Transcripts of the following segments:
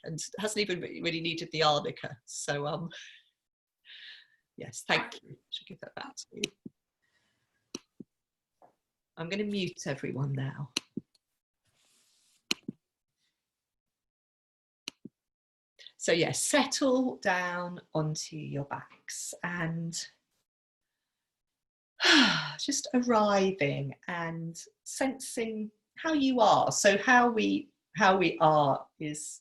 and hasn't even really needed the arnica. So yes, thank you. I should give that back to you. I'm going to mute everyone now. So yes, settle down onto your backs and just arriving and sensing how you are. So how we are is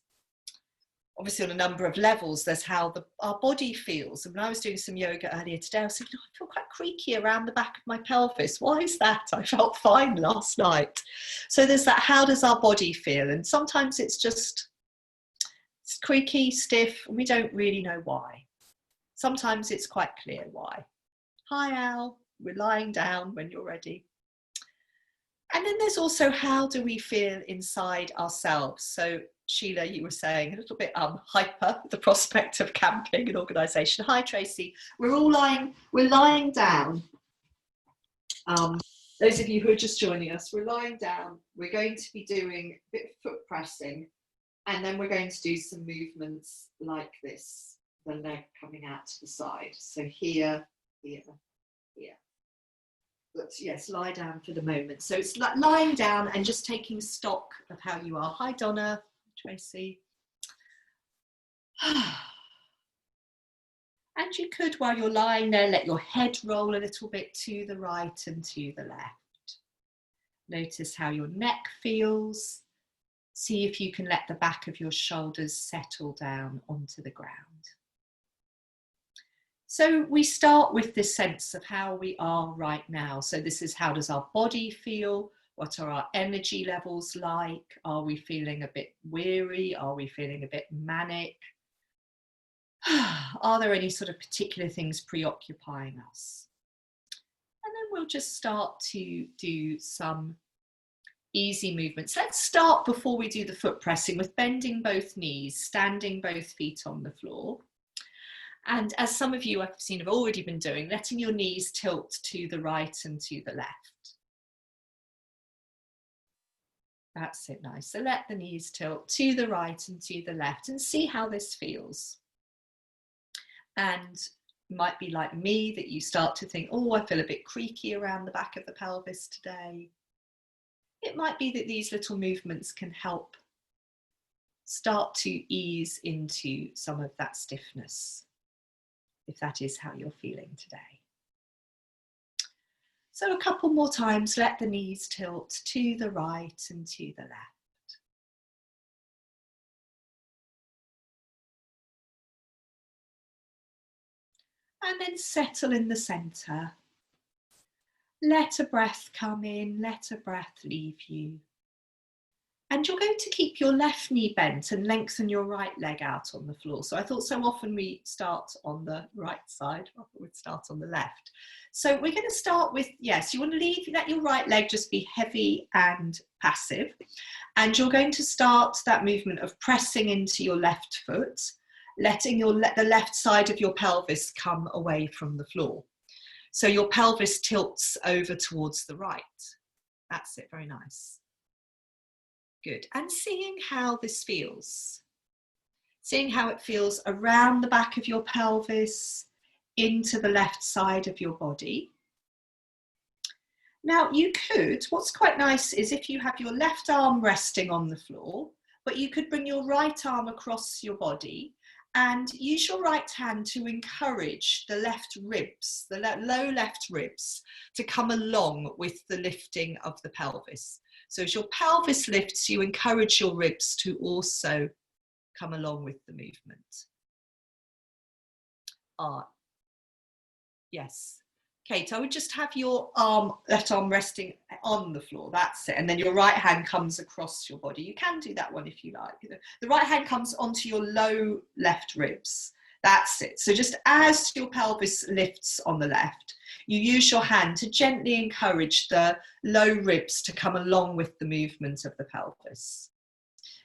obviously on a number of levels. There's how our body feels. And when I was doing some yoga earlier today, I was thinking, I feel quite creaky around the back of my pelvis. Why is that? I felt fine last night. So there's that, how does our body feel? And sometimes it's just creaky, stiff, and we don't really know why. Sometimes it's quite clear why. Hi, Al. We're lying down when you're ready. And then there's also, how do we feel inside ourselves? So Sheila, you were saying a little bit hyper, the prospect of camping and organisation. Hi, Tracy. We're lying down. Those of you who are just joining us, we're lying down. We're going to be doing a bit of foot pressing, and then we're going to do some movements like this, the leg coming out to the side. So here, here, here. But yes, lie down for the moment. So it's like lying down and just taking stock of how you are. Hi, Donna, Tracy. And you could, while you're lying there, let your head roll a little bit to the right and to the left. Notice how your neck feels. See if you can let the back of your shoulders settle down onto the ground. So we start with this sense of how we are right now. So this is, how does our body feel? What are our energy levels like? Are we feeling a bit weary? Are we feeling a bit manic? Are there any sort of particular things preoccupying us? And then we'll just start to do some easy movements. Let's start, before we do the foot pressing, with bending both knees, standing both feet on the floor. And as some of you I've seen have already been doing, letting your knees tilt to the right and to the left. That's it, nice. So let the knees tilt to the right and to the left and see how this feels. And it might be like me, that you start to think, oh, I feel a bit creaky around the back of the pelvis today. It might be that these little movements can help start to ease into some of that stiffness, if that is how you're feeling today. So a couple more times, let the knees tilt to the right and to the left. And then settle in the centre. Let a breath come in, let a breath leave you. And you're going to keep your left knee bent and lengthen your right leg out on the floor. So I thought so often we start on the right side, I thought we'd start on the left. So we're going to start with, yes, you want to let your right leg just be heavy and passive. And you're going to start that movement of pressing into your left foot, letting the left side of your pelvis come away from the floor. So your pelvis tilts over towards the right. That's it, very nice. Good, and seeing how this feels. Seeing how it feels around the back of your pelvis, into the left side of your body. Now you could, what's quite nice is if you have your left arm resting on the floor, but you could bring your right arm across your body and use your right hand to encourage the left ribs, the low left ribs, to come along with the lifting of the pelvis. So as your pelvis lifts, you encourage your ribs to also come along with the movement. Yes. Kate, I would just have your left arm resting on the floor. That's it. And then your right hand comes across your body. You can do that one if you like. The right hand comes onto your low left ribs. That's it. So just as your pelvis lifts on the left, you use your hand to gently encourage the low ribs to come along with the movement of the pelvis.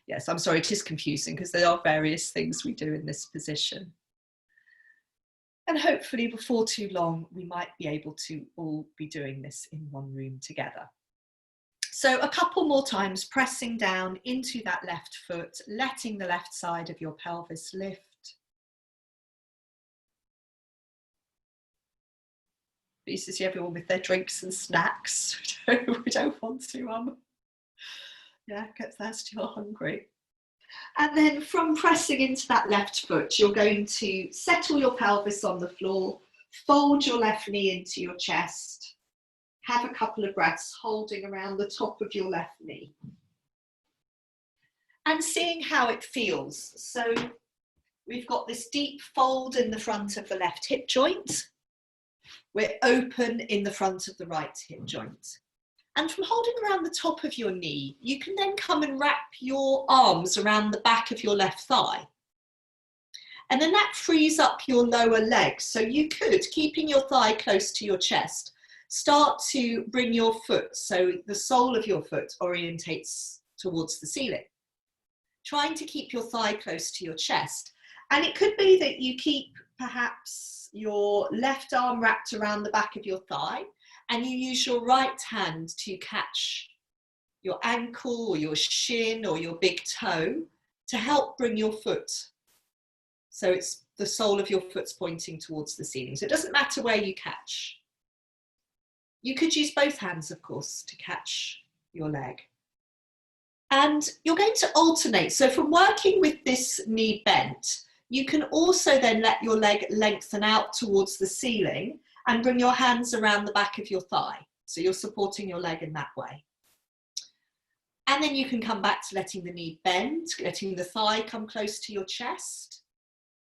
Yes, I'm sorry, it is confusing because there are various things we do in this position. And hopefully before too long, we might be able to all be doing this in one room together. So a couple more times, pressing down into that left foot, letting the left side of your pelvis lift. Please to see everyone with their drinks and snacks. We don't want to, get thirsty or hungry. And then from pressing into that left foot, you're going to settle your pelvis on the floor, fold your left knee into your chest, have a couple of breaths holding around the top of your left knee. And seeing how it feels. So we've got this deep fold in the front of the left hip joint. We're open in the front of the right hip joint. And from holding around the top of your knee, you can then come and wrap your arms around the back of your left thigh. And then that frees up your lower leg. So you could, keeping your thigh close to your chest, start to bring your foot, so the sole of your foot orientates towards the ceiling. Trying to keep your thigh close to your chest. And it could be that you keep perhaps your left arm wrapped around the back of your thigh, and you use your right hand to catch your ankle or your shin or your big toe to help bring your foot. So it's the sole of your foot's pointing towards the ceiling. So it doesn't matter where you catch. You could use both hands, of course, to catch your leg. And you're going to alternate. So from working with this knee bent, you can also then let your leg lengthen out towards the ceiling and bring your hands around the back of your thigh. So you're supporting your leg in that way. And then you can come back to letting the knee bend, letting the thigh come close to your chest,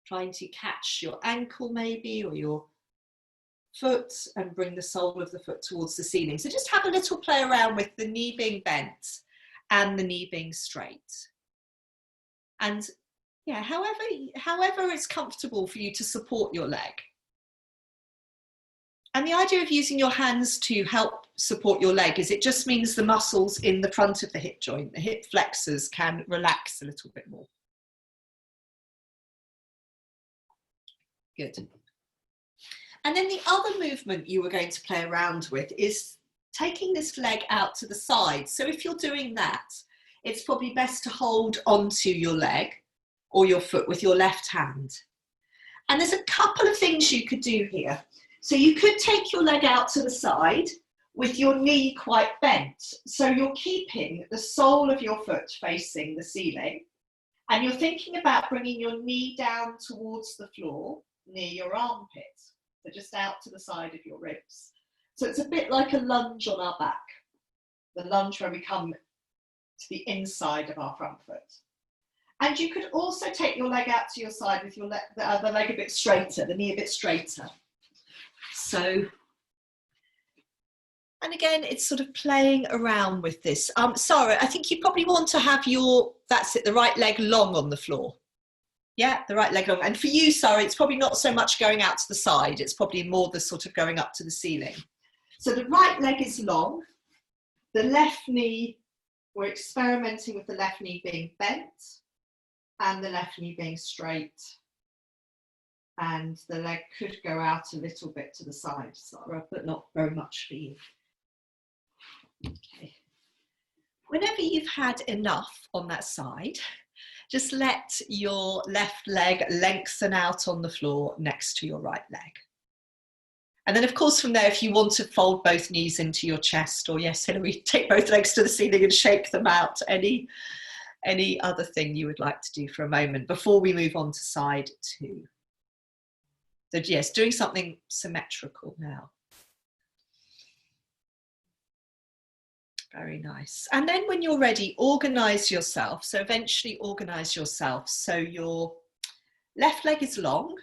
trying to catch your ankle maybe, or your foot, and bring the sole of the foot towards the ceiling. So just have a little play around with the knee being bent and the knee being straight. And yeah, however it's comfortable for you to support your leg. And the idea of using your hands to help support your leg is it just means the muscles in the front of the hip joint, the hip flexors, can relax a little bit more. Good. And then the other movement you were going to play around with is taking this leg out to the side. So if you're doing that, it's probably best to hold onto your leg or your foot with your left hand. And there's a couple of things you could do here. So you could take your leg out to the side with your knee quite bent. So you're keeping the sole of your foot facing the ceiling, and you're thinking about bringing your knee down towards the floor near your armpit. So just out to the side of your ribs. So it's a bit like a lunge on our back. The lunge where we come to the inside of our front foot. And you could also take your leg out to your side with your the leg a bit straighter, the knee a bit straighter. So, and again, it's sort of playing around with this. Sarah, I think you probably want to have that's it, the right leg long on the floor. Yeah, the right leg long. And for you, Sarah, it's probably not so much going out to the side. It's probably more the sort of going up to the ceiling. So the right leg is long. The left knee, we're experimenting with the left knee being bent and the left knee being straight. And the leg could go out a little bit to the side, Sarah, but not very much for you. Okay. Whenever you've had enough on that side, just let your left leg lengthen out on the floor next to your right leg. And then, of course, from there, if you want to fold both knees into your chest, or yes, Hilary, take both legs to the ceiling and shake them out, any other thing you would like to do for a moment before we move on to side two. So yes, doing something symmetrical now. Very nice. And then when you're ready, organize yourself. So eventually organize yourself. So your left leg is long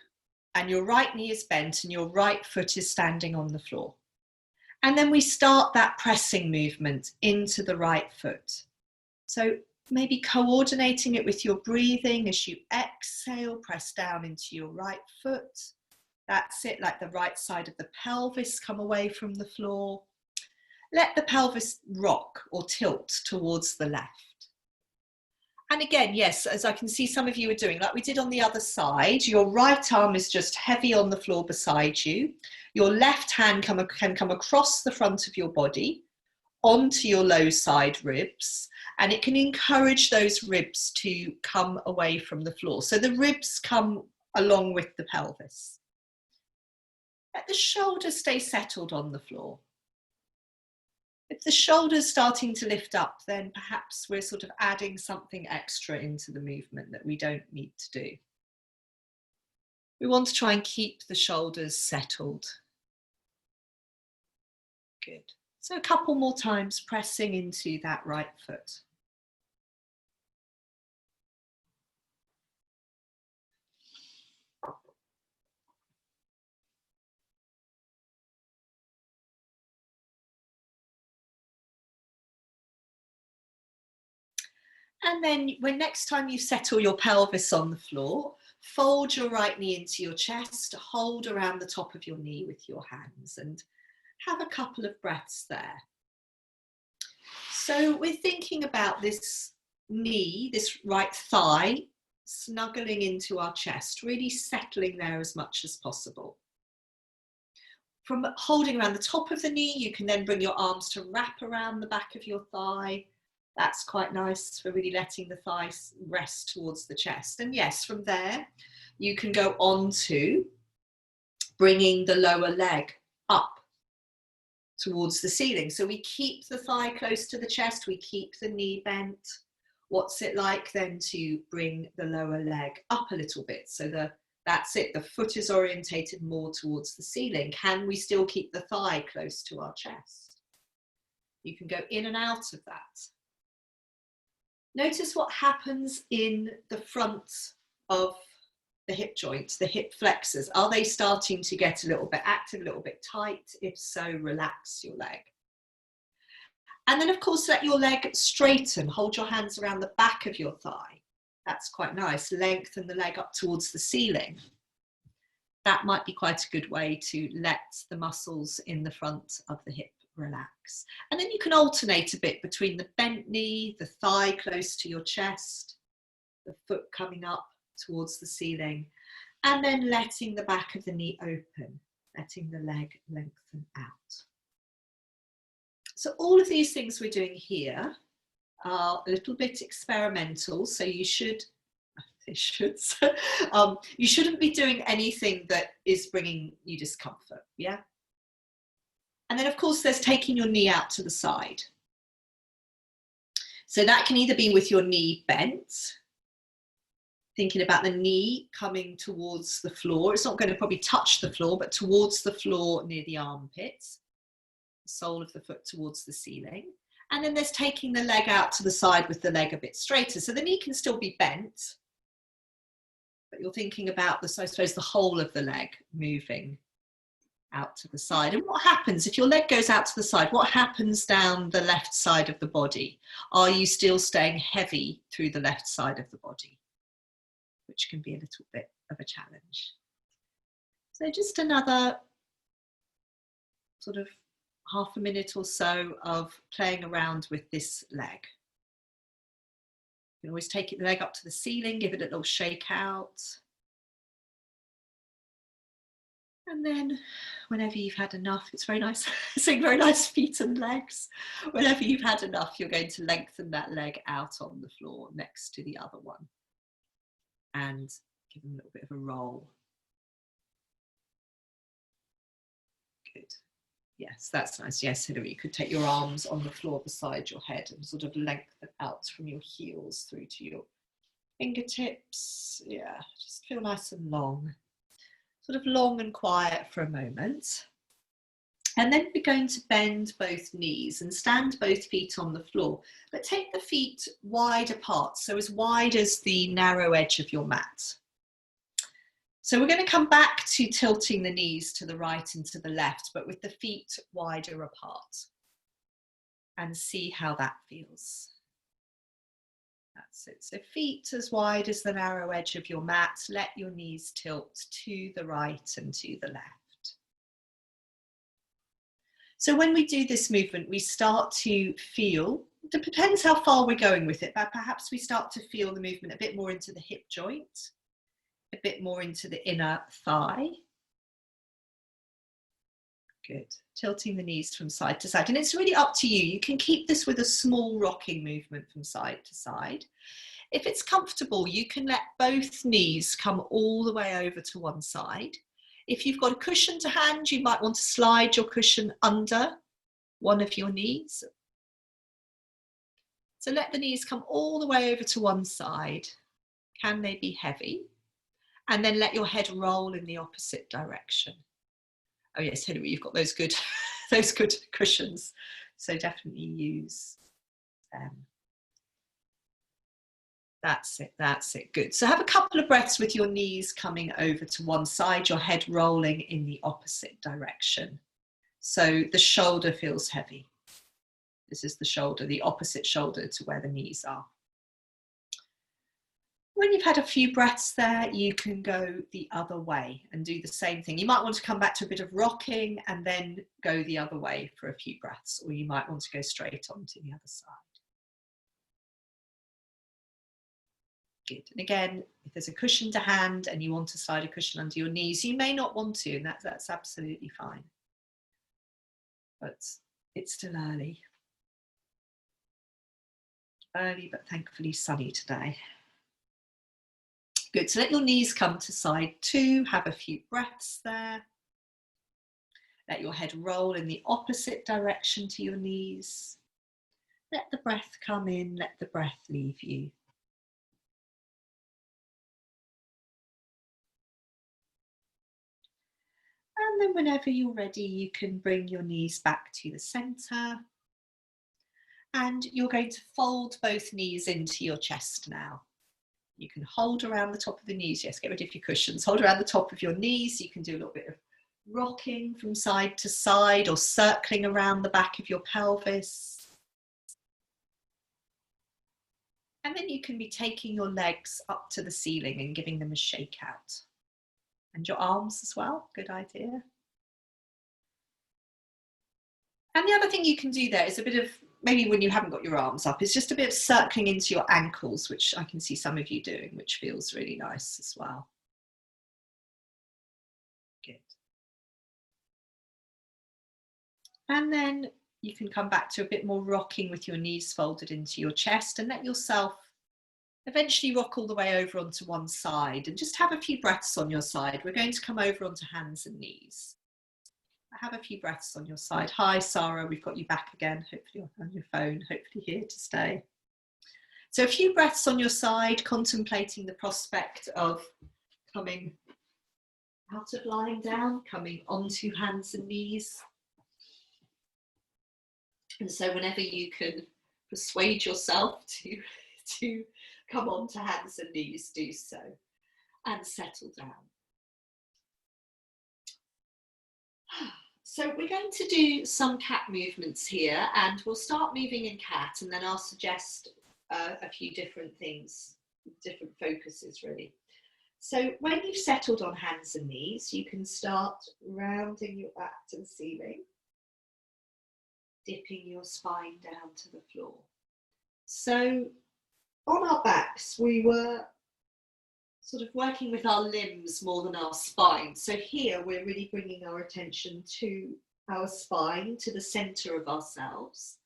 and your right knee is bent and your right foot is standing on the floor. And then we start that pressing movement into the right foot. So maybe coordinating it with your breathing as you exhale, press down into your right foot. That's it, like the right side of the pelvis come away from the floor. Let the pelvis rock or tilt towards the left. And again, yes, as I can see some of you are doing, like we did on the other side, your right arm is just heavy on the floor beside you. Your left hand can come across the front of your body, onto your low side ribs, and it can encourage those ribs to come away from the floor. So the ribs come along with the pelvis. Let the shoulders stay settled on the floor. If the shoulders starting to lift up, then perhaps we're sort of adding something extra into the movement that we don't need to do. We want to try and keep the shoulders settled. Good. So a couple more times pressing into that right foot. And then when next time you settle your pelvis on the floor, fold your right knee into your chest, hold around the top of your knee with your hands and have a couple of breaths there. So we're thinking about this knee, this right thigh, snuggling into our chest, really settling there as much as possible. From holding around the top of the knee, you can then bring your arms to wrap around the back of your thigh. That's quite nice for really letting the thighs rest towards the chest. And yes, from there, you can go on to bringing the lower leg up towards the ceiling. So we keep the thigh close to the chest, we keep the knee bent. What's it like then to bring the lower leg up a little bit? So that's it, the foot is orientated more towards the ceiling. Can we still keep the thigh close to our chest? You can go in and out of that. Notice what happens in the front of the hip joint, the hip flexors. Are they starting to get a little bit active, a little bit tight? If so, relax your leg. And then of course, let your leg straighten. Hold your hands around the back of your thigh. That's quite nice. Lengthen the leg up towards the ceiling. That might be quite a good way to let the muscles in the front of the hip relax. And then you can alternate a bit between the bent knee, the thigh close to your chest, the foot coming up towards the ceiling, and then letting the back of the knee open, letting the leg lengthen out. So all of these things we're doing here are a little bit experimental, so you shouldn't be doing anything that is bringing you discomfort, yeah? And then of course there's taking your knee out to the side. So that can either be with your knee bent, thinking about the knee coming towards the floor. It's not going to probably touch the floor, but towards the floor near the armpits, the sole of the foot towards the ceiling. And then there's taking the leg out to the side with the leg a bit straighter. So the knee can still be bent, but you're thinking about I suppose the whole of the leg moving out to the side. And what happens if your leg goes out to the side? What happens down the left side of the body? Are you still staying heavy through the left side of the body? Which can be a little bit of a challenge. So just another sort of half a minute or so of playing around with this leg. You can always take the leg up to the ceiling, give it a little shake out. And then whenever you've had enough, it's very nice, seeing very nice feet and legs. Whenever you've had enough, you're going to lengthen that leg out on the floor next to the other one and give them a little bit of a roll. Good. Yes, that's nice. Yes, Hilary, you could take your arms on the floor beside your head and sort of lengthen out from your heels through to your fingertips. Yeah, just feel nice and long. Sort of long and quiet for a moment. And then we're going to bend both knees and stand both feet on the floor, but take the feet wide apart, so as wide as the narrow edge of your mat. So we're going to come back to tilting the knees to the right and to the left, but with the feet wider apart, and see how that feels. That's it. So feet as wide as the narrow edge of your mat. Let your knees tilt to the right and to the left. So when we do this movement, we start to feel, it depends how far we're going with it, but perhaps we start to feel the movement a bit more into the hip joint, a bit more into the inner thigh. Good. Tilting the knees from side to side. And it's really up to you. You can keep this with a small rocking movement from side to side. If it's comfortable, you can let both knees come all the way over to one side. If you've got a cushion to hand, you might want to slide your cushion under one of your knees. So let the knees come all the way over to one side. Can they be heavy? And then let your head roll in the opposite direction. Oh yes, Hilary, you've got those good, those good cushions. So definitely use them. That's it, that's it, good. So have a couple of breaths with your knees coming over to one side, your head rolling in the opposite direction. So the shoulder feels heavy. This is the shoulder, the opposite shoulder to where the knees are. When you've had a few breaths there, you can go the other way and do the same thing. You might want to come back to a bit of rocking and then go the other way for a few breaths, or you might want to go straight on to the other side. Good. And again, if there's a cushion to hand and you want to slide a cushion under your knees, you may not want to, and that's absolutely fine. But it's still early. Early, but thankfully sunny today. Good, so let your knees come to side two, have a few breaths there. Let your head roll in the opposite direction to your knees. Let the breath come in, let the breath leave you. And then whenever you're ready, you can bring your knees back to the centre. And you're going to fold both knees into your chest now. You can hold around the top of the knees. Yes, get rid of your cushions. Hold around the top of your knees. You can do a little bit of rocking from side to side or circling around the back of your pelvis. And then you can be taking your legs up to the ceiling and giving them a shake out. And your arms as well, good idea. And the other thing you can do there is a bit of, maybe when you haven't got your arms up, is just a bit of circling into your ankles, which I can see some of you doing, which feels really nice as well. Good. And then you can come back to a bit more rocking with your knees folded into your chest and let yourself eventually rock all the way over onto one side and just have a few breaths on your side. We're going to come over onto hands and knees. Have a few breaths on your side. Hi, Sarah, we've got you back again, hopefully on your phone, hopefully here to stay. So a few breaths on your side, contemplating the prospect of coming out of lying down, coming onto hands and knees. And so whenever you can persuade yourself to come onto hands and knees, do so and settle down. So we're going to do some cat movements here, and we'll start moving in cat, and then I'll suggest a few different things, different focuses really. So when you've settled on hands and knees, you can start rounding your back to the ceiling, dipping your spine down to the floor. So on our backs, we were sort of working with our limbs more than our spine. So here we're really bringing our attention to our spine, to the center of ourselves,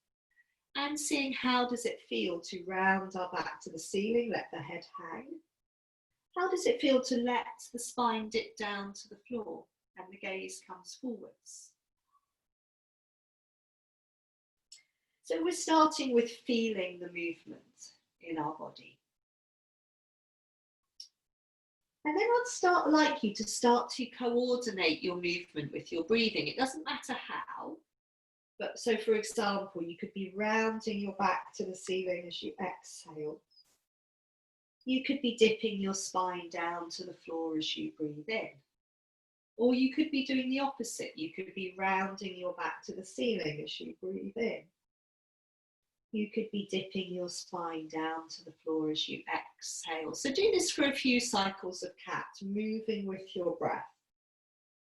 and seeing how does it feel to round our back to the ceiling, let the head hang. How does it feel to let the spine dip down to the floor and the gaze comes forwards? So we're starting with feeling the movement in our body. And then I'd like you to start to coordinate your movement with your breathing. It doesn't matter how, but so for example, you could be rounding your back to the ceiling as you exhale. You could be dipping your spine down to the floor as you breathe in. Or you could be doing the opposite. You could be rounding your back to the ceiling as you breathe in. You could be dipping your spine down to the floor as you exhale. So do this for a few cycles of cat, moving with your breath,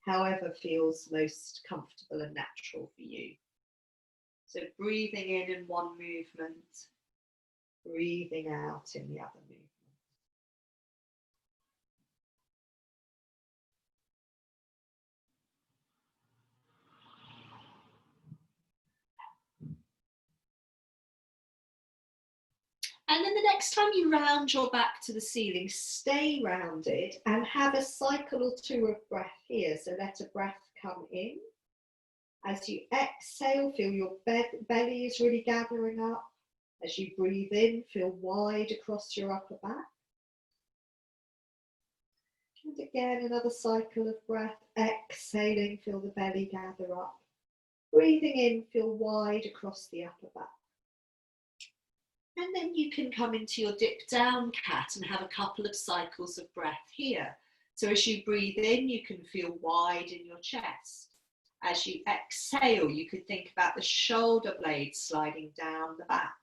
however feels most comfortable and natural for you. So breathing in one movement, breathing out in the other movement. And then the next time you round your back to the ceiling, stay rounded and have a cycle or two of breath here. So let a breath come in. As you exhale, feel your belly is really gathering up. As you breathe in, feel wide across your upper back. And again, another cycle of breath. Exhaling, feel the belly gather up. Breathing in, feel wide across the upper back. And then you can come into your dip down cat and have a couple of cycles of breath here. So as you breathe in, you can feel wide in your chest. As you exhale, you could think about the shoulder blades sliding down the back.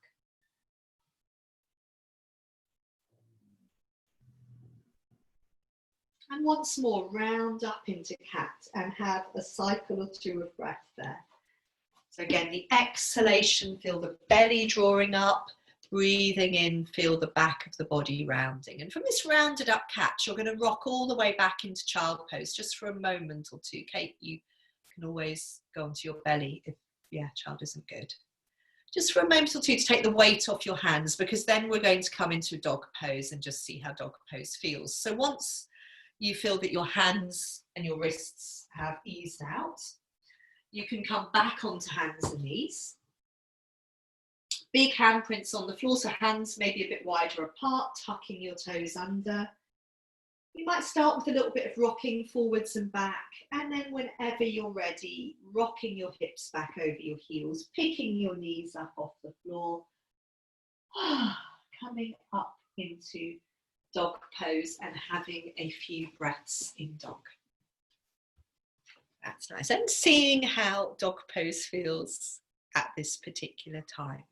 And once more, round up into cat and have a cycle or two of breath there. So again, the exhalation, feel the belly drawing up. Breathing in, feel the back of the body rounding. And from this rounded up cat, you're going to rock all the way back into child pose just for a moment or two. Kate, you can always go onto your belly if, child isn't good. Just for a moment or two to take the weight off your hands, because then we're going to come into dog pose and just see how dog pose feels. So once you feel that your hands and your wrists have eased out, you can come back onto hands and knees. Big handprints on the floor, so hands maybe a bit wider apart, tucking your toes under. You might start with a little bit of rocking forwards and back, and then whenever you're ready, rocking your hips back over your heels, picking your knees up off the floor, coming up into dog pose and having a few breaths in dog. That's nice. And seeing how dog pose feels at this particular time,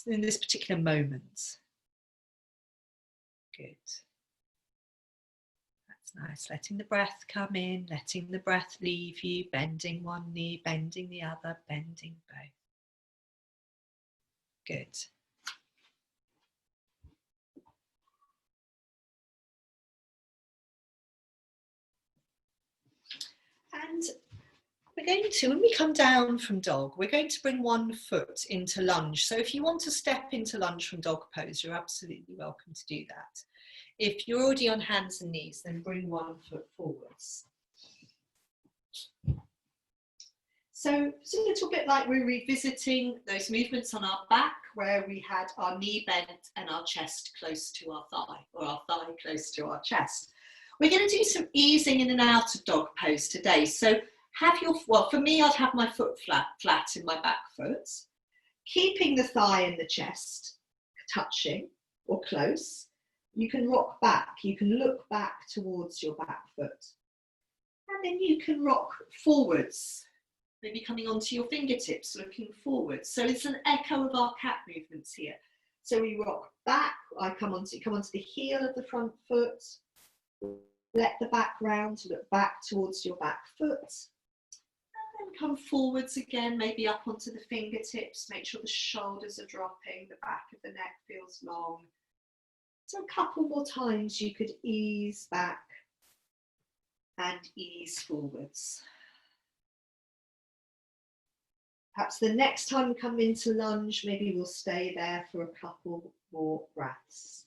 in this particular moment. Good. That's nice. Letting the breath come in, letting the breath leave you, bending one knee, bending the other, bending both. Good. And we're going to, when we come down from dog, we're going to bring one foot into lunge. So if you want to step into lunge from dog pose, you're absolutely welcome to do that. If you're already on hands and knees, then bring one foot forwards. So it's a little bit like we're revisiting those movements on our back where we had our knee bent and our chest close to our thigh, or our thigh close to our chest. We're going to do some easing in and out of dog pose today. So have your, well, for me, I'd have my foot flat in my back foot, keeping the thigh and the chest touching or close. You can rock back, you can look back towards your back foot. And then you can rock forwards, maybe coming onto your fingertips, looking forwards. So it's an echo of our cat movements here. So we rock back, I come onto the heel of the front foot, let the back round, look back towards your back foot. And then come forwards again, maybe up onto the fingertips, make sure the shoulders are dropping, the back of the neck feels long. So a couple more times you could ease back and ease forwards. Perhaps the next time we come into lunge, maybe we'll stay there for a couple more breaths.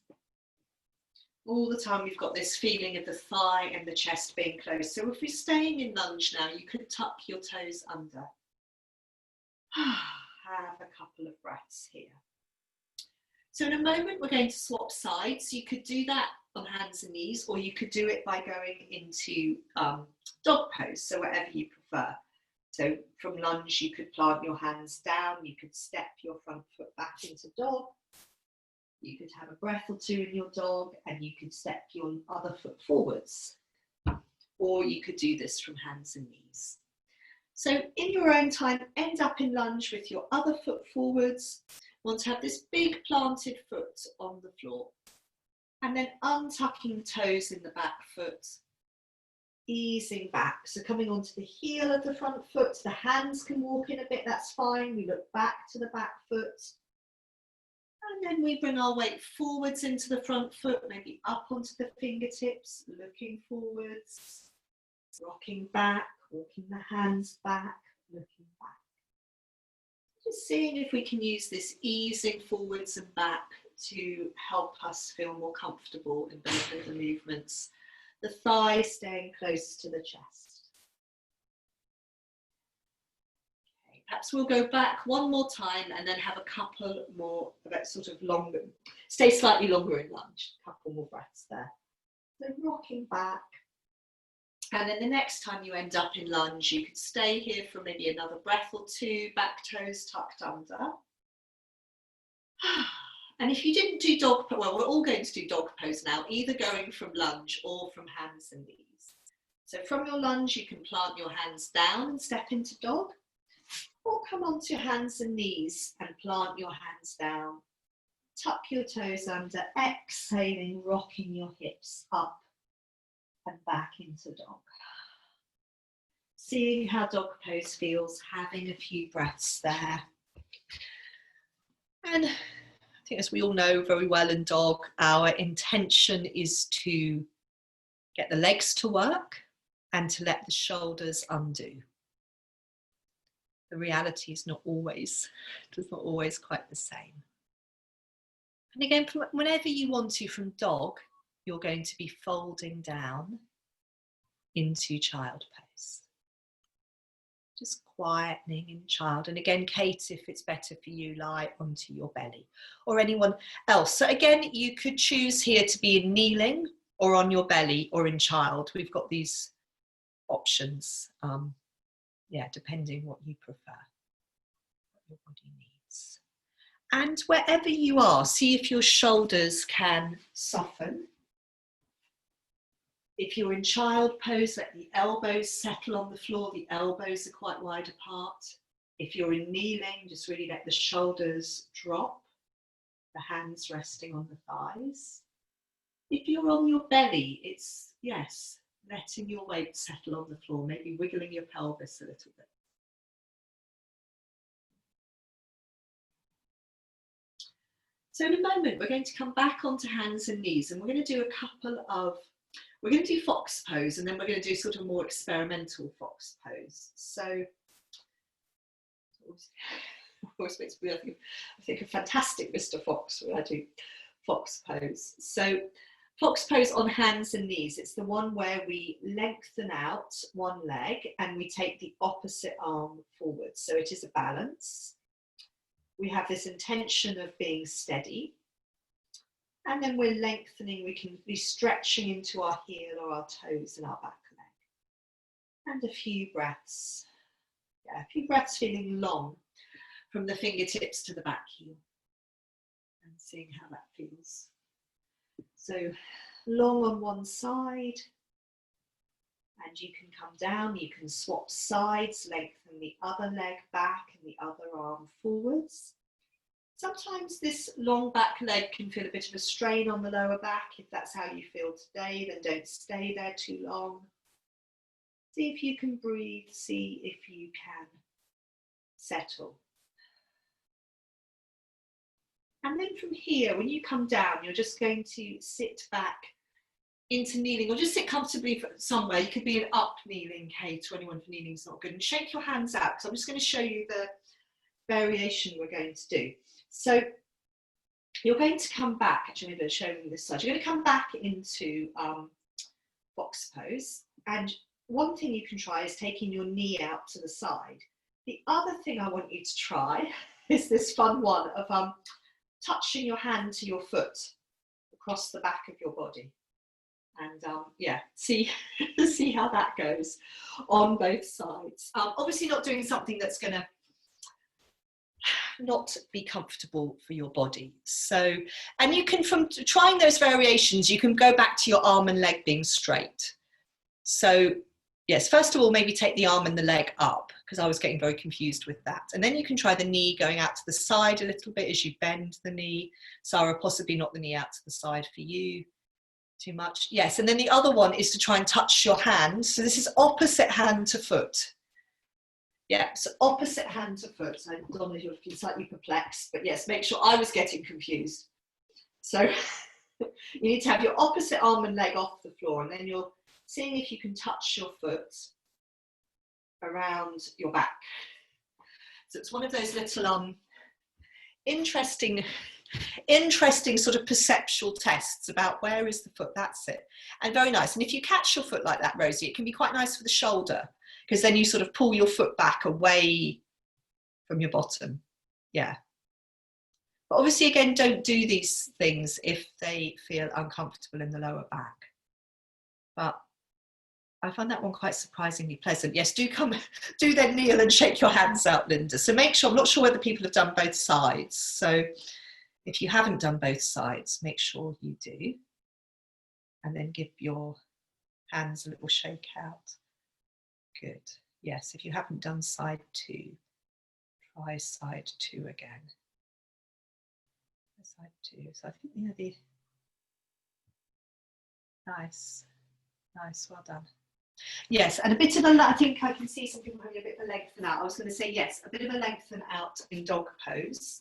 All the time we've got this feeling of the thigh and the chest being close. So if we're staying in lunge now, you could tuck your toes under. Have a couple of breaths here. So in a moment, we're going to swap sides. You could do that on hands and knees, or you could do it by going into dog pose, so whatever you prefer. So from lunge, you could plant your hands down, you could step your front foot back into dog, you could have a breath or two in your dog, and you could step your other foot forwards. Or you could do this from hands and knees. So in your own time, end up in lunge with your other foot forwards. Want to have this big planted foot on the floor. And then untucking the toes in the back foot, easing back. So coming onto the heel of the front foot, the hands can walk in a bit, that's fine. We look back to the back foot. And then we bring our weight forwards into the front foot, maybe up onto the fingertips, looking forwards, rocking back, walking the hands back, looking back. Just seeing if we can use this easing forwards and back to help us feel more comfortable in both of the movements. The thigh staying close to the chest. Okay, perhaps we'll go back one more time and then have a couple more, about sort of longer, stay slightly longer in lunge, a couple more breaths there. So rocking back. And then the next time you end up in lunge, you could stay here for maybe another breath or two, back toes tucked under. And if you didn't do dog pose, well, we're all going to do dog pose now, either going from lunge or from hands and knees. So from your lunge, you can plant your hands down and step into dog, or come onto your hands and knees and plant your hands down. Tuck your toes under, exhaling, rocking your hips up and back into dog. Seeing how dog pose feels, having a few breaths there. And I think, as we all know very well in dog, our intention is to get the legs to work and to let the shoulders undo. The reality is not always quite the same. And again, from whenever you want to, from dog, you're going to be folding down into child pose. Just quietening in child. And again, Kate, if it's better for you, lie onto your belly, or anyone else. So again, you could choose here to be in kneeling or on your belly or in child. We've got these options, depending what you prefer, what your body needs. And wherever you are, see if your shoulders can soften. If you're in child pose, let the elbows settle on the floor. The elbows are quite wide apart. If you're in kneeling, just really let the shoulders drop, the hands resting on the thighs. If you're on your belly, it's, yes, letting your weight settle on the floor, maybe wiggling your pelvis a little bit. So in a moment, we're going to come back onto hands and knees, and we're going to do we're going to do fox pose, and then we're going to do sort of more experimental fox pose. So, always makes me, I think a fantastic Mr. Fox when I do fox pose. So, fox pose on hands and knees. It's the one where we lengthen out one leg and we take the opposite arm forward. So it is a balance. We have this intention of being steady. And then we're lengthening, we can be stretching into our heel or our toes and our back leg. And a few breaths. Yeah, a few breaths feeling long from the fingertips to the back heel. And seeing how that feels. So long on one side. And you can come down, you can swap sides, lengthen the other leg back and the other arm forwards. Sometimes this long back leg can feel a bit of a strain on the lower back. If that's how you feel today, then don't stay there too long. See if you can breathe, see if you can settle. And then from here, when you come down, you're just going to sit back into kneeling, or just sit comfortably somewhere. You could be an up kneeling, Kate, or anyone for kneeling is not good. And shake your hands out, because I'm just going to show you the variation we're going to do. So you're going to come back, actually maybe I'll show you this side. You're going to come back into box pose. And one thing you can try is taking your knee out to the side. The other thing I want you to try is this fun one of touching your hand to your foot across the back of your body. And yeah, see how that goes on both sides. Obviously not doing something that's going to not be comfortable for your body. So, and you can, from trying those variations, you can go back to your arm and leg being straight. So yes, first of all, maybe take the arm and the leg up, because I was getting very confused with that. And then you can try the knee going out to the side a little bit as you bend the knee. Sarah, possibly not the knee out to the side for you too much. Yes, and then the other one is to try and touch your hand. So this is opposite hand to foot. Yeah, so opposite hand to foot. So Donna, you're looking slightly perplexed, but yes, make sure, I was getting confused. So you need to have your opposite arm and leg off the floor, and then you're seeing if you can touch your foot around your back. So it's one of those little interesting sort of perceptual tests about where is the foot. That's it. And very nice. And if you catch your foot like that, Rosie, it can be quite nice for the shoulder, because then you sort of pull your foot back away from your bottom. Yeah. But obviously, again, don't do these things if they feel uncomfortable in the lower back. But I find that one quite surprisingly pleasant. Yes, do then kneel and shake your hands out, Linda. So make sure, I'm not sure whether people have done both sides. So if you haven't done both sides, make sure you do. And then give your hands a little shake out. Good. Yes, if you haven't done side 2, try side 2 again. Side 2. So I think nice, well done. Yes, and a bit of I think I can see some people having a bit of a lengthen out. I was going to say yes, a bit of a lengthen out in dog pose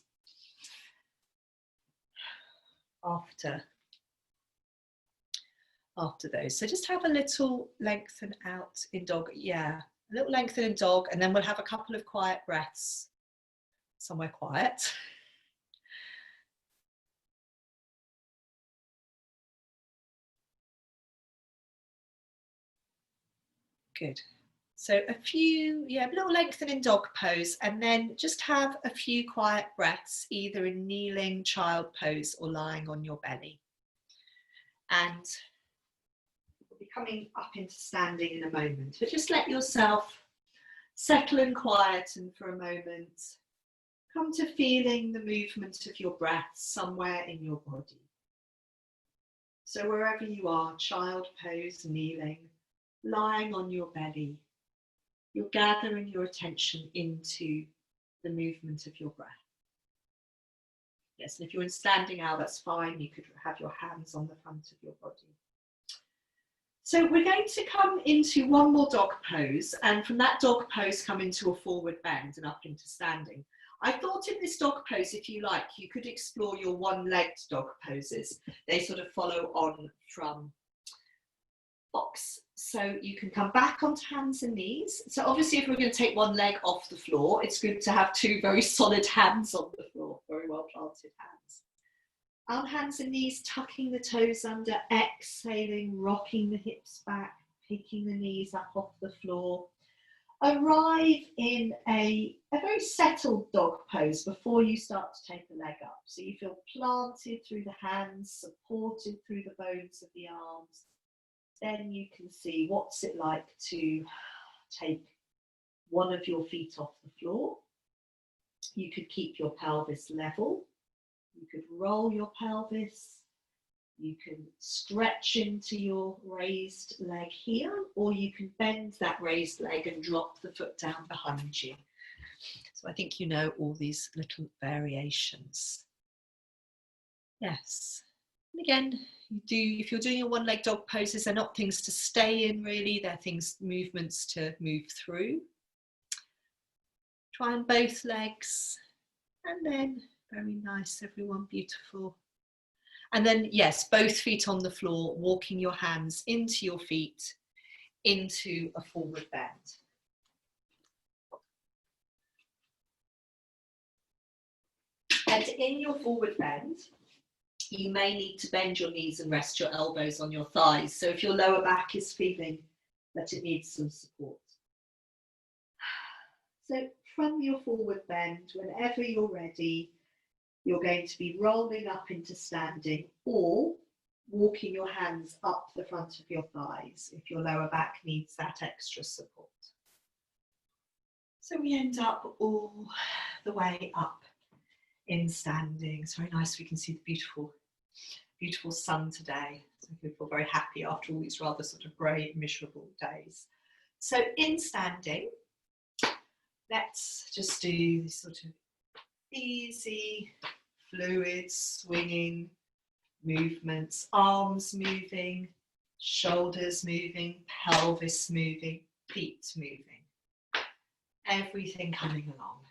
after those. So just have a little lengthen out in dog. Yeah, a little lengthen in dog, and then we'll have a couple of quiet breaths somewhere quiet. Good. So a few, a little lengthen in dog pose, and then just have a few quiet breaths, either in kneeling, child pose, or lying on your belly. And we'll be coming up into standing in a moment, but just let yourself settle and quieten for a moment. Come to feeling the movement of your breath somewhere in your body. So wherever you are, child pose, kneeling, lying on your belly, you're gathering your attention into the movement of your breath. Yes, and if you're in standing out, that's fine. You could have your hands on the front of your body. So we're going to come into one more dog pose, and from that dog pose come into a forward bend and up into standing. I thought in this dog pose, if you like, you could explore your one-legged dog poses. They sort of follow on from box. So you can come back onto hands and knees. So obviously if we're going to take one leg off the floor, it's good to have 2 very solid hands on the floor, very well planted hands. On hands and knees, tucking the toes under, exhaling, rocking the hips back, picking the knees up off the floor. Arrive in a very settled dog pose before you start to take the leg up. So you feel planted through the hands, supported through the bones of the arms. Then you can see what's it like to take one of your feet off the floor. You could keep your pelvis level. You could roll your pelvis. You can stretch into your raised leg here, or you can bend that raised leg and drop the foot down behind you. So I think you know all these little variations. Yes. And again, if you're doing your one-leg dog poses, they're not things to stay in really, they're movements to move through. Try on both legs, and then very nice, everyone, beautiful. And then yes, both feet on the floor, walking your hands into your feet, into a forward bend. And in your forward bend, you may need to bend your knees and rest your elbows on your thighs. So if your lower back is feeling that it needs some support. So from your forward bend, whenever you're ready, you're going to be rolling up into standing or walking your hands up the front of your thighs if your lower back needs that extra support. So we end up all the way up in standing. It's very nice. We can see the beautiful sun today. So we feel very happy after all these rather sort of grey, miserable days. So in standing, let's just do this sort of easy, fluid, swinging movements, arms moving, shoulders moving, pelvis moving, feet moving, everything coming along.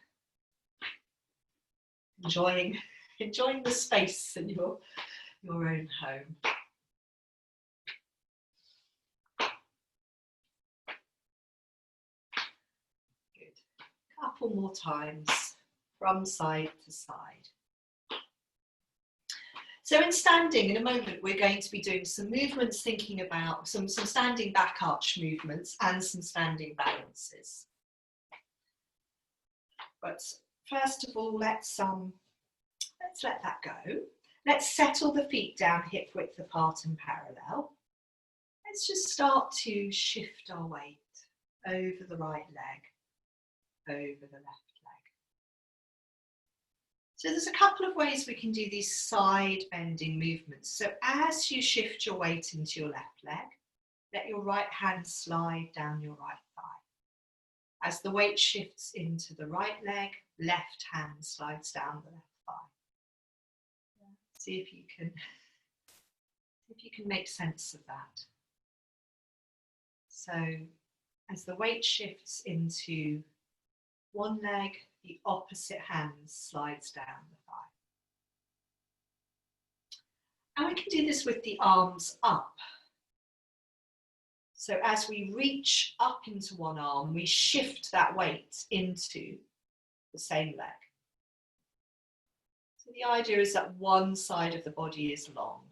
Enjoying the space in your own home. Good. A couple more times from side to side. So in standing, in a moment, we're going to be doing some movements, thinking about some standing back arch movements and some standing balances. But first of all, let's let that go. Let's settle the feet down hip width apart and parallel. Let's just start to shift our weight over the right leg, over the left leg. So there's a couple of ways we can do these side bending movements. So as you shift your weight into your left leg, let your right hand slide down your right thigh. As the weight shifts into the right leg, left hand slides down the left thigh. See if you can make sense of that. So as the weight shifts into one leg, the opposite hand slides down the thigh. And we can do this with the arms up. So as we reach up into one arm, we shift that weight into the same leg. So the idea is that one side of the body is long,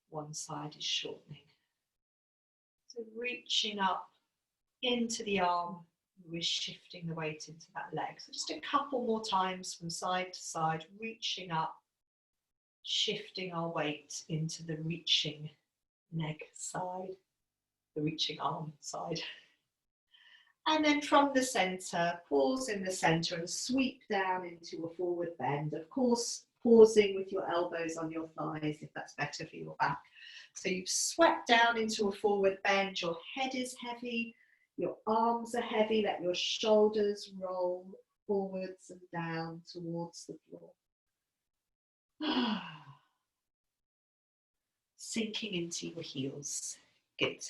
one side is shortening. So reaching up into the arm, we're shifting the weight into that leg. So just a couple more times from side to side, reaching up, shifting our weight into the reaching leg side, the reaching arm side. And then from the centre, pause in the centre and sweep down into a forward bend. Of course, pausing with your elbows on your thighs if that's better for your back. So you've swept down into a forward bend, your head is heavy, your arms are heavy, let your shoulders roll forwards and down towards the floor. Sinking into your heels. Good.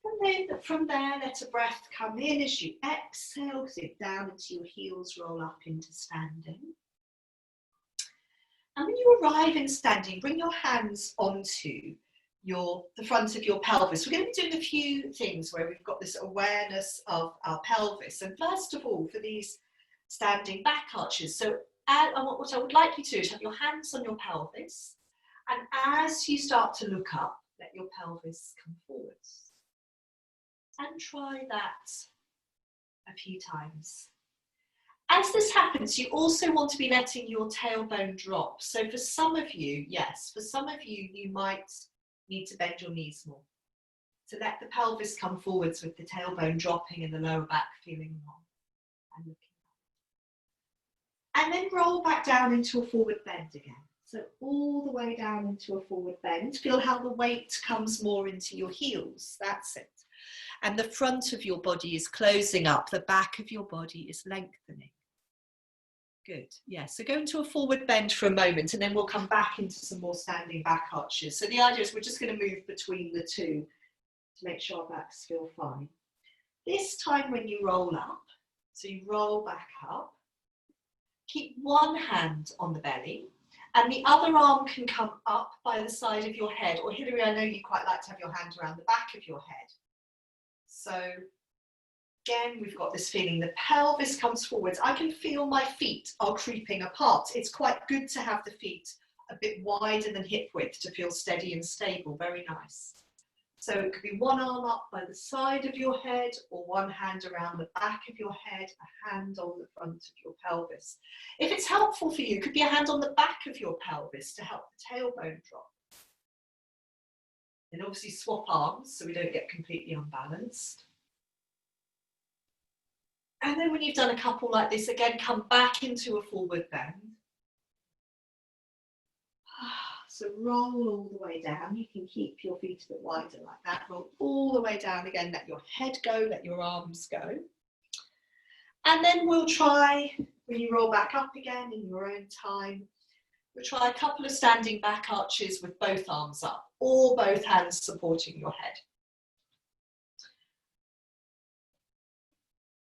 And then from there, let a breath come in as you exhale, sit down into your heels, roll up into standing. And when you arrive in standing, bring your hands onto the front of your pelvis. We're going to be doing a few things where we've got this awareness of our pelvis. And first of all, for these standing back arches, so what I would like you to do is have your hands on your pelvis. And as you start to look up, let your pelvis come forwards. And try that a few times. As this happens, you also want to be letting your tailbone drop. So for some of you, yes, for some of you, you might need to bend your knees more. So let the pelvis come forwards with the tailbone dropping and the lower back feeling long and looking up. And then roll back down into a forward bend again. So all the way down into a forward bend. Feel how the weight comes more into your heels. That's it. And the front of your body is closing up, the back of your body is lengthening. Good, yes, so go into a forward bend for a moment and then we'll come back into some more standing back arches. So the idea is we're just going to move between the two to make sure our backs feel fine. This time when you roll up, so you roll back up, keep one hand on the belly and the other arm can come up by the side of your head. Or Hilary, I know you quite like to have your hand around the back of your head. So again, we've got this feeling, the pelvis comes forwards. I can feel my feet are creeping apart. It's quite good to have the feet a bit wider than hip width to feel steady and stable. Very nice. So it could be one arm up by the side of your head or one hand around the back of your head, a hand on the front of your pelvis. If it's helpful for you, it could be a hand on the back of your pelvis to help the tailbone drop. And obviously swap arms so we don't get completely unbalanced. And then when you've done a couple like this, again, come back into a forward bend. So roll all the way down. You can keep your feet a bit wider like that. Roll all the way down again. Let your head go, let your arms go. And then we'll try, when you roll back up again in your own time, we'll try a couple of standing back arches with both arms up or both hands supporting your head.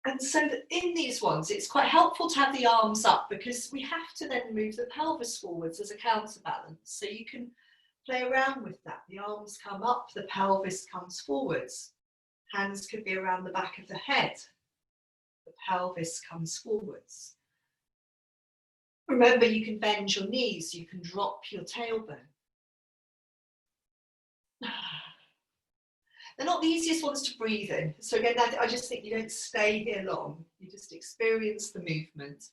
And so that in these ones, it's quite helpful to have the arms up because we have to then move the pelvis forwards as a counterbalance. So you can play around with that. The arms come up, the pelvis comes forwards. Hands could be around the back of the head. the pelvis comes forwards. Remember, you can bend your knees, you can drop your tailbone. They're not the easiest ones to breathe in. So again, I just think you don't stay here long. You just experience the movement.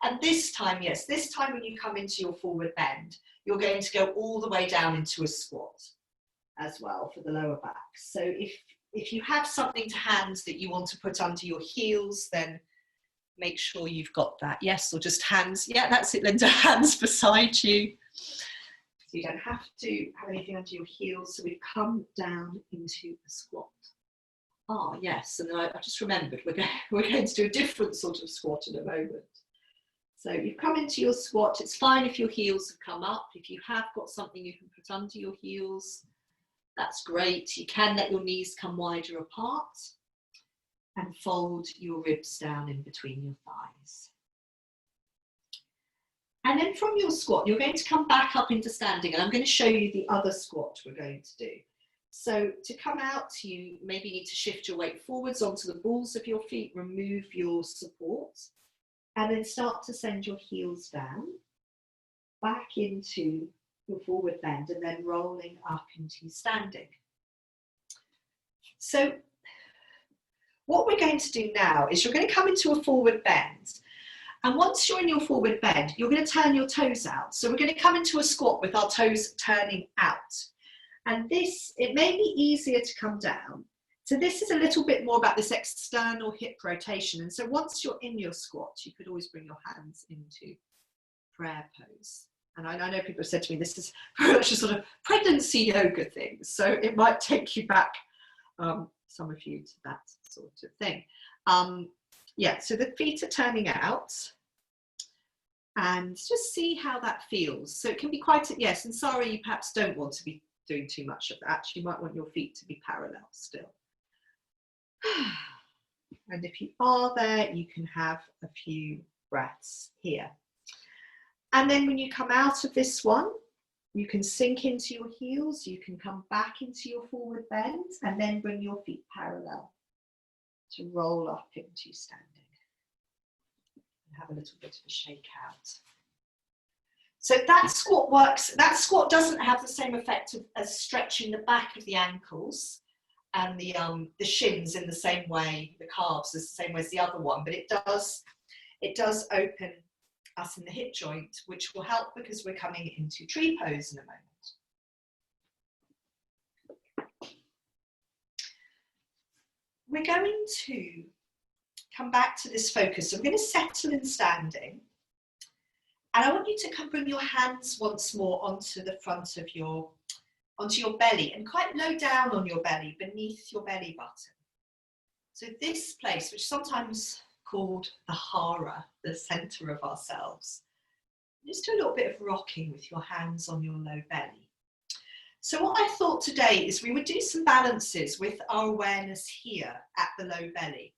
And this time, yes, this time when you come into your forward bend, you're going to go all the way down into a squat as well for the lower back. So if you have something to hand that you want to put under your heels, then make sure you've got that. Yes, or just hands. Yeah, that's it, Linda. Hands beside you. So you don't have to have anything under your heels. So we've come down into a squat. Ah, yes, and I just remembered we're going to do a different sort of squat in a moment. So you've come into your squat. It's fine if your heels have come up. If you have got something you can put under your heels, that's great. You can let your knees come wider apart and fold your ribs down in between your thighs. And then from your squat, you're going to come back up into standing, and I'm going to show you the other squat we're going to do. So to come out, you maybe need to shift your weight forwards onto the balls of your feet, remove your support, and then start to send your heels down, back into your forward bend, and then rolling up into standing. So what we're going to do now is you're going to come into a forward bend. And once you're in your forward bend, you're going to turn your toes out. So we're going to come into a squat with our toes turning out. And this, it may be easier to come down. So this is a little bit more about this external hip rotation. And so once you're in your squat, you could always bring your hands into prayer pose. And I know people have said to me, this is very much a sort of pregnancy yoga thing. So it might take you back, some of you, to that sort of thing. Yeah, so the feet are turning out, and just see how that feels. So it can be quite, yes, and sorry, you perhaps don't want to be doing too much of that. You might want your feet to be parallel still. And if you are there, you can have a few breaths here. And then when you come out of this one, you can sink into your heels, you can come back into your forward bend, and then bring your feet parallel to roll up into standing. And have a little bit of a shake out. So that squat works. That squat doesn't have the same effect as stretching the back of the ankles and the shins in the same way, the calves is the same way as the other one, but it does open us in the hip joint, which will help because we're coming into tree pose in a moment. We're going to come back to this focus. So we're going to settle in standing. And I want you to bring your hands once more onto the front of onto your belly, and quite low down on your belly, beneath your belly button. So this place, which is sometimes called the hara, the center of ourselves. Just do a little bit of rocking with your hands on your low belly. So what I thought today is we would do some balances with our awareness here at the low belly.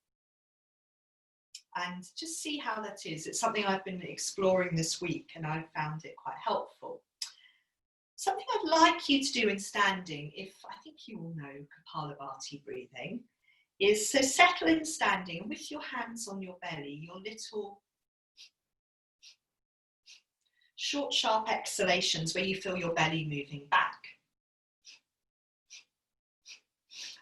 And just see how that is. It's something I've been exploring this week, and I found it quite helpful. Something I'd like you to do in standing, if I think you all know Kapalabhati breathing, is so settle in standing, and with your hands on your belly, your little short, sharp exhalations where you feel your belly moving back.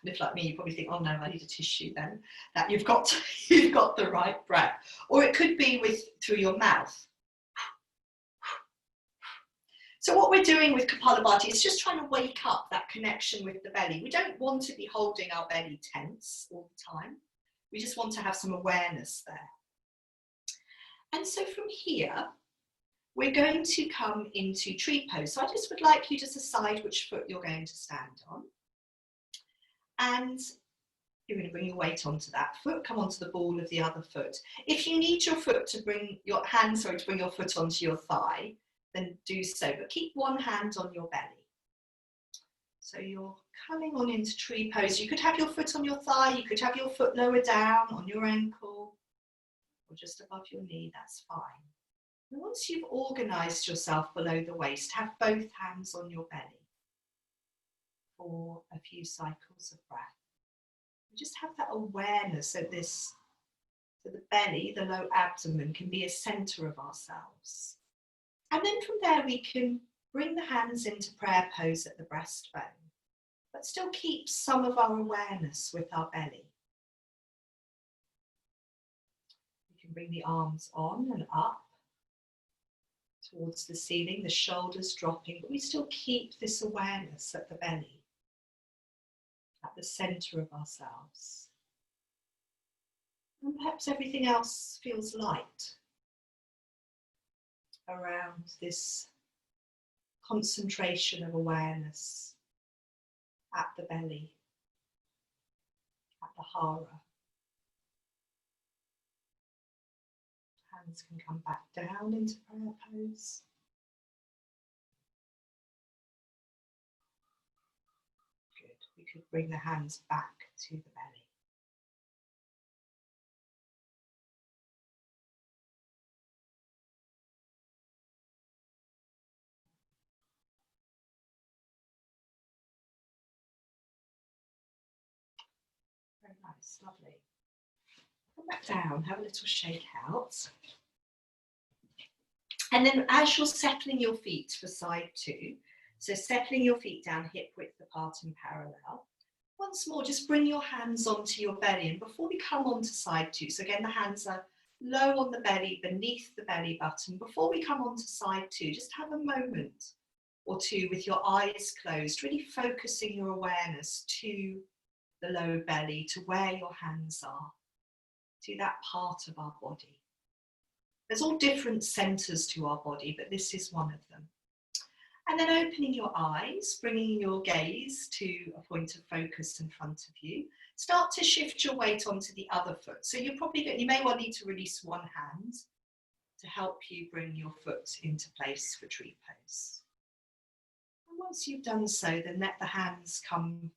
And if like me, you probably think, oh no, I need a tissue then. That you've got the right breath. Or it could be through your mouth. So what we're doing with Kapalabhati is just trying to wake up that connection with the belly. We don't want to be holding our belly tense all the time. We just want to have some awareness there. And so from here, we're going to come into tree pose. So I just would like you to decide which foot you're going to stand on. And you're going to bring your weight onto that foot, come onto the ball of the other foot. If you need your foot to bring your hand, to bring your foot onto your thigh, then do so, but keep one hand on your belly. So you're coming on into tree pose. You could have your foot on your thigh, you could have your foot lower down on your ankle, or just above your knee, that's fine. And once you've organised yourself below the waist, have both hands on your belly for a few cycles of breath. And just have that awareness of this So the belly, the low abdomen, can be a centre of ourselves. And then from there we can bring the hands into prayer pose at the breastbone, but still keep some of our awareness with our belly. We can bring the arms on and up towards the ceiling, the shoulders dropping, but we still keep this awareness at the belly, at the centre of ourselves. And perhaps everything else feels light around this concentration of awareness at the belly, at the hara. Hands can come back down into prayer pose. Good. We could bring the hands back to the belly. Very nice, lovely. Come back down, have a little shake out. And then as you're settling your feet for side two, so settling your feet down hip width apart in parallel, once more just bring your hands onto your belly. And before we come on to side two, so again the hands are low on the belly, beneath the belly button. Before we come on to side two, just have a moment or two with your eyes closed, really focusing your awareness to the low belly, to where your hands are, to that part of our body. There's all different centres to our body, but this is one of them. And then opening your eyes, bringing your gaze to a point of focus in front of you. Start to shift your weight onto the other foot. So you may well need to release one hand to help you bring your foot into place for tree pose. And once you've done so, then let the hands come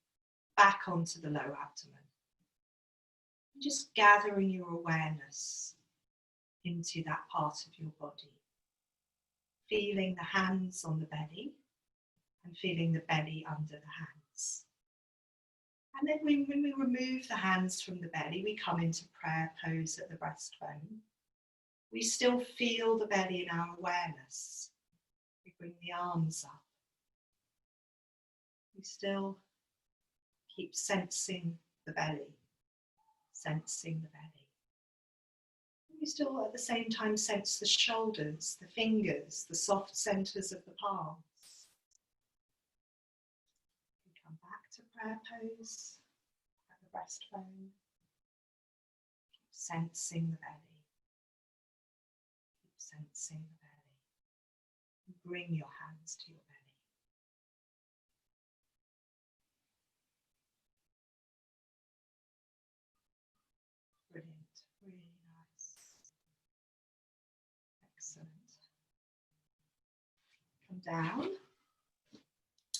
back onto the low abdomen. And just gathering your awareness into that part of your body. Feeling the hands on the belly and feeling the belly under the hands. And then when we remove the hands from the belly, we come into prayer pose at the breastbone. We still feel the belly in our awareness. We bring the arms up. We still keep sensing the belly, sensing the belly. We still at the same time sense the shoulders, the fingers, the soft centres of the palms. We come back to prayer pose at the breastbone. Keep sensing the belly. Keep sensing the belly. And bring your hands to your belly. Brilliant, really nice. Excellent. Come down,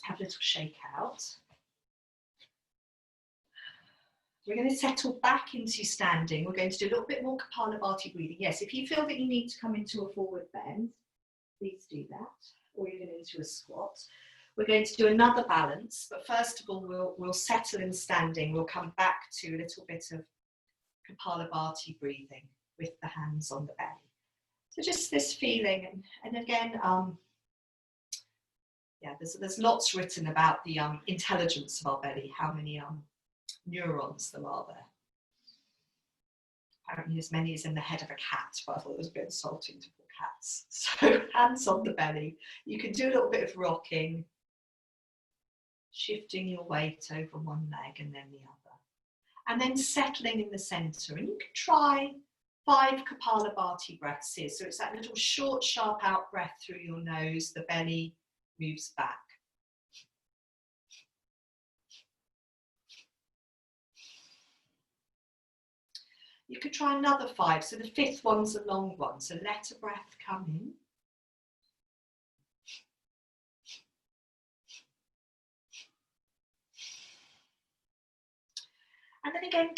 have a little shake out. We're going to settle back into standing. We're going to do a little bit more Kapalabhati breathing. Yes, if you feel that you need to come into a forward bend, please do that, or you're going into a squat. We're going to do another balance, but first of all, we'll settle in standing. We'll come back to a little bit of Kapalabhati breathing with the hands on the belly. So just this feeling, and again, there's lots written about the intelligence of our belly, how many neurons there are there. Apparently as many as in the head of a cat, but I thought it was a bit insulting to poor cats. So hands on the belly. You can do a little bit of rocking, shifting your weight over one leg and then the other. And then settling in the centre. And you can try 5 Kapalabhati breaths here. So it's that little short, sharp out breath through your nose, the belly moves back. You could try another 5. So the 5th one's a long one. So let a breath come in. And then again,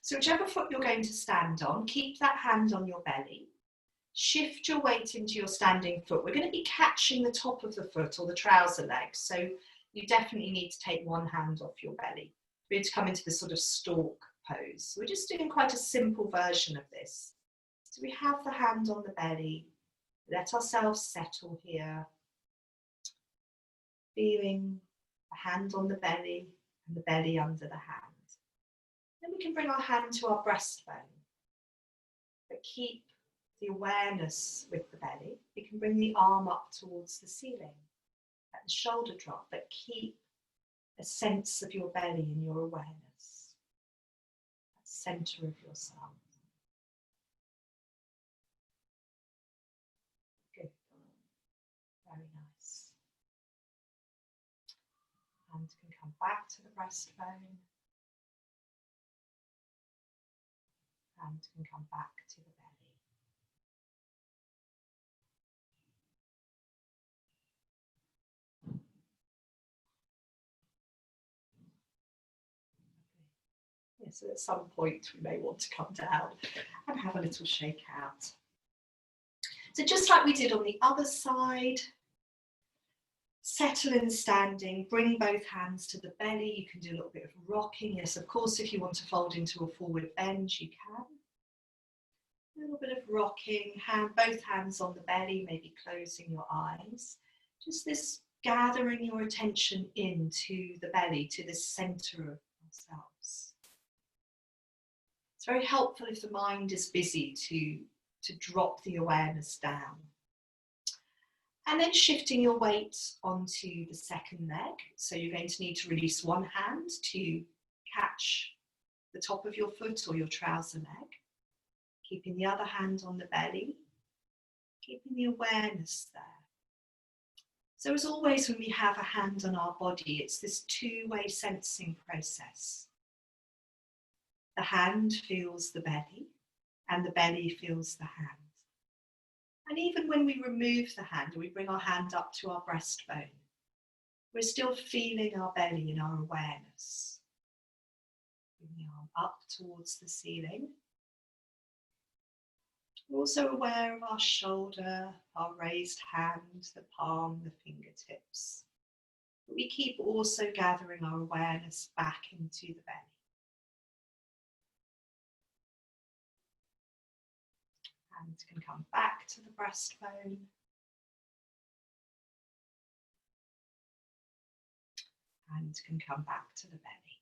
so whichever foot you're going to stand on, keep that hand on your belly. Shift your weight into your standing foot. We're going to be catching the top of the foot or the trouser leg. So you definitely need to take one hand off your belly. We're going to come into this sort of stalk pose. So we're just doing quite a simple version of this. So we have the hand on the belly, let ourselves settle here, feeling the hand on the belly and the belly under the hand. Then we can bring our hand to our breastbone, but keep the awareness with the belly. We can bring the arm up towards the ceiling, let the shoulder drop, but keep a sense of your belly and your awareness, that center of yourself. Good. Very nice. Hand can come back to the breastbone. Hand can come back to the belly. Yeah, so at some point we may want to come down and have a little shake out. So just like we did on the other side, settle in standing, bring both hands to the belly. You can do a little bit of rocking. Yes, of course, if you want to fold into a forward bend, you can. A little bit of rocking, both hands on the belly, maybe closing your eyes. Just this gathering your attention into the belly, to the center of ourselves. It's very helpful if the mind is busy to drop the awareness down. And then shifting your weight onto the second leg. So you're going to need to release one hand to catch the top of your foot or your trouser leg. Keeping the other hand on the belly. Keeping the awareness there. So as always, when we have a hand on our body, it's this two-way sensing process. The hand feels the belly and the belly feels the hand. And even when we remove the hand or we bring our hand up to our breastbone, we're still feeling our belly and our awareness. Bring the arm up towards the ceiling. We're also aware of our shoulder, our raised hand, the palm, the fingertips. But we keep also gathering our awareness back into the belly. Hand can come back to the breastbone. Hand can come back to the belly.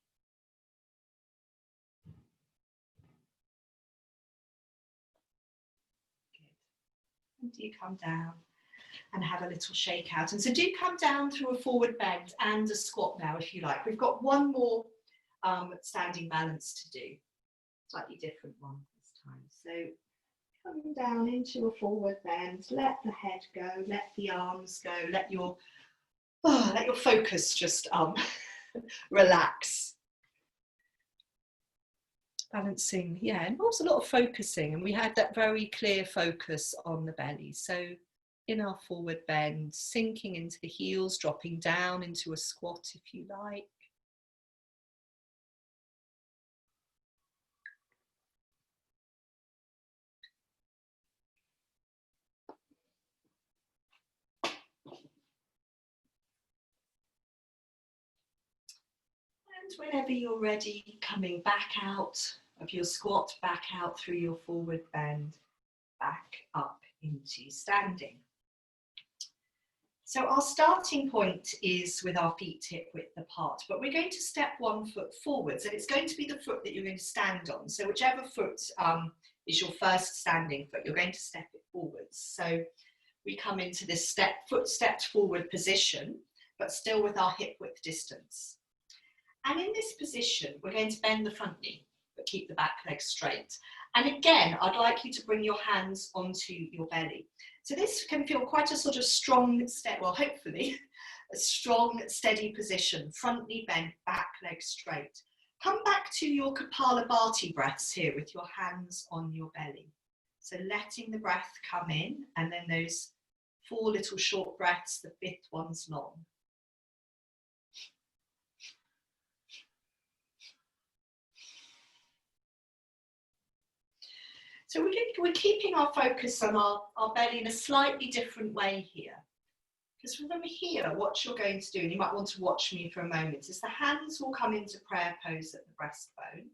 Good. And do come down and have a little shake out. And so do come down through a forward bend and a squat now if you like. We've got one more standing balance to do. Slightly different one this time. So come down into a forward bend, let the head go, let the arms go, let your focus just relax. Balancing, yeah, involves a lot of focusing, and we had that very clear focus on the belly. So in our forward bend, sinking into the heels, dropping down into a squat if you like. And whenever you're ready, coming back out of your squat, back out through your forward bend, back up into standing. So our starting point is with our feet hip width apart, but we're going to step one foot forwards, and it's going to be the foot that you're going to stand on. So whichever foot is your first standing foot, you're going to step it forwards. So we come into this foot stepped forward position, but still with our hip width distance. And in this position, we're going to bend the front knee, but keep the back leg straight. And again, I'd like you to bring your hands onto your belly. So this can feel quite a sort of strong, well, hopefully, a strong, steady position. Front knee bent, back leg straight. Come back to your Kapalabhati breaths here with your hands on your belly. So letting the breath come in, and then those 4 little short breaths, the 5th one's long. So we're keeping our focus on our belly in a slightly different way here. Because from here, what you're going to do, and you might want to watch me for a moment, is the hands will come into prayer pose at the breastbone.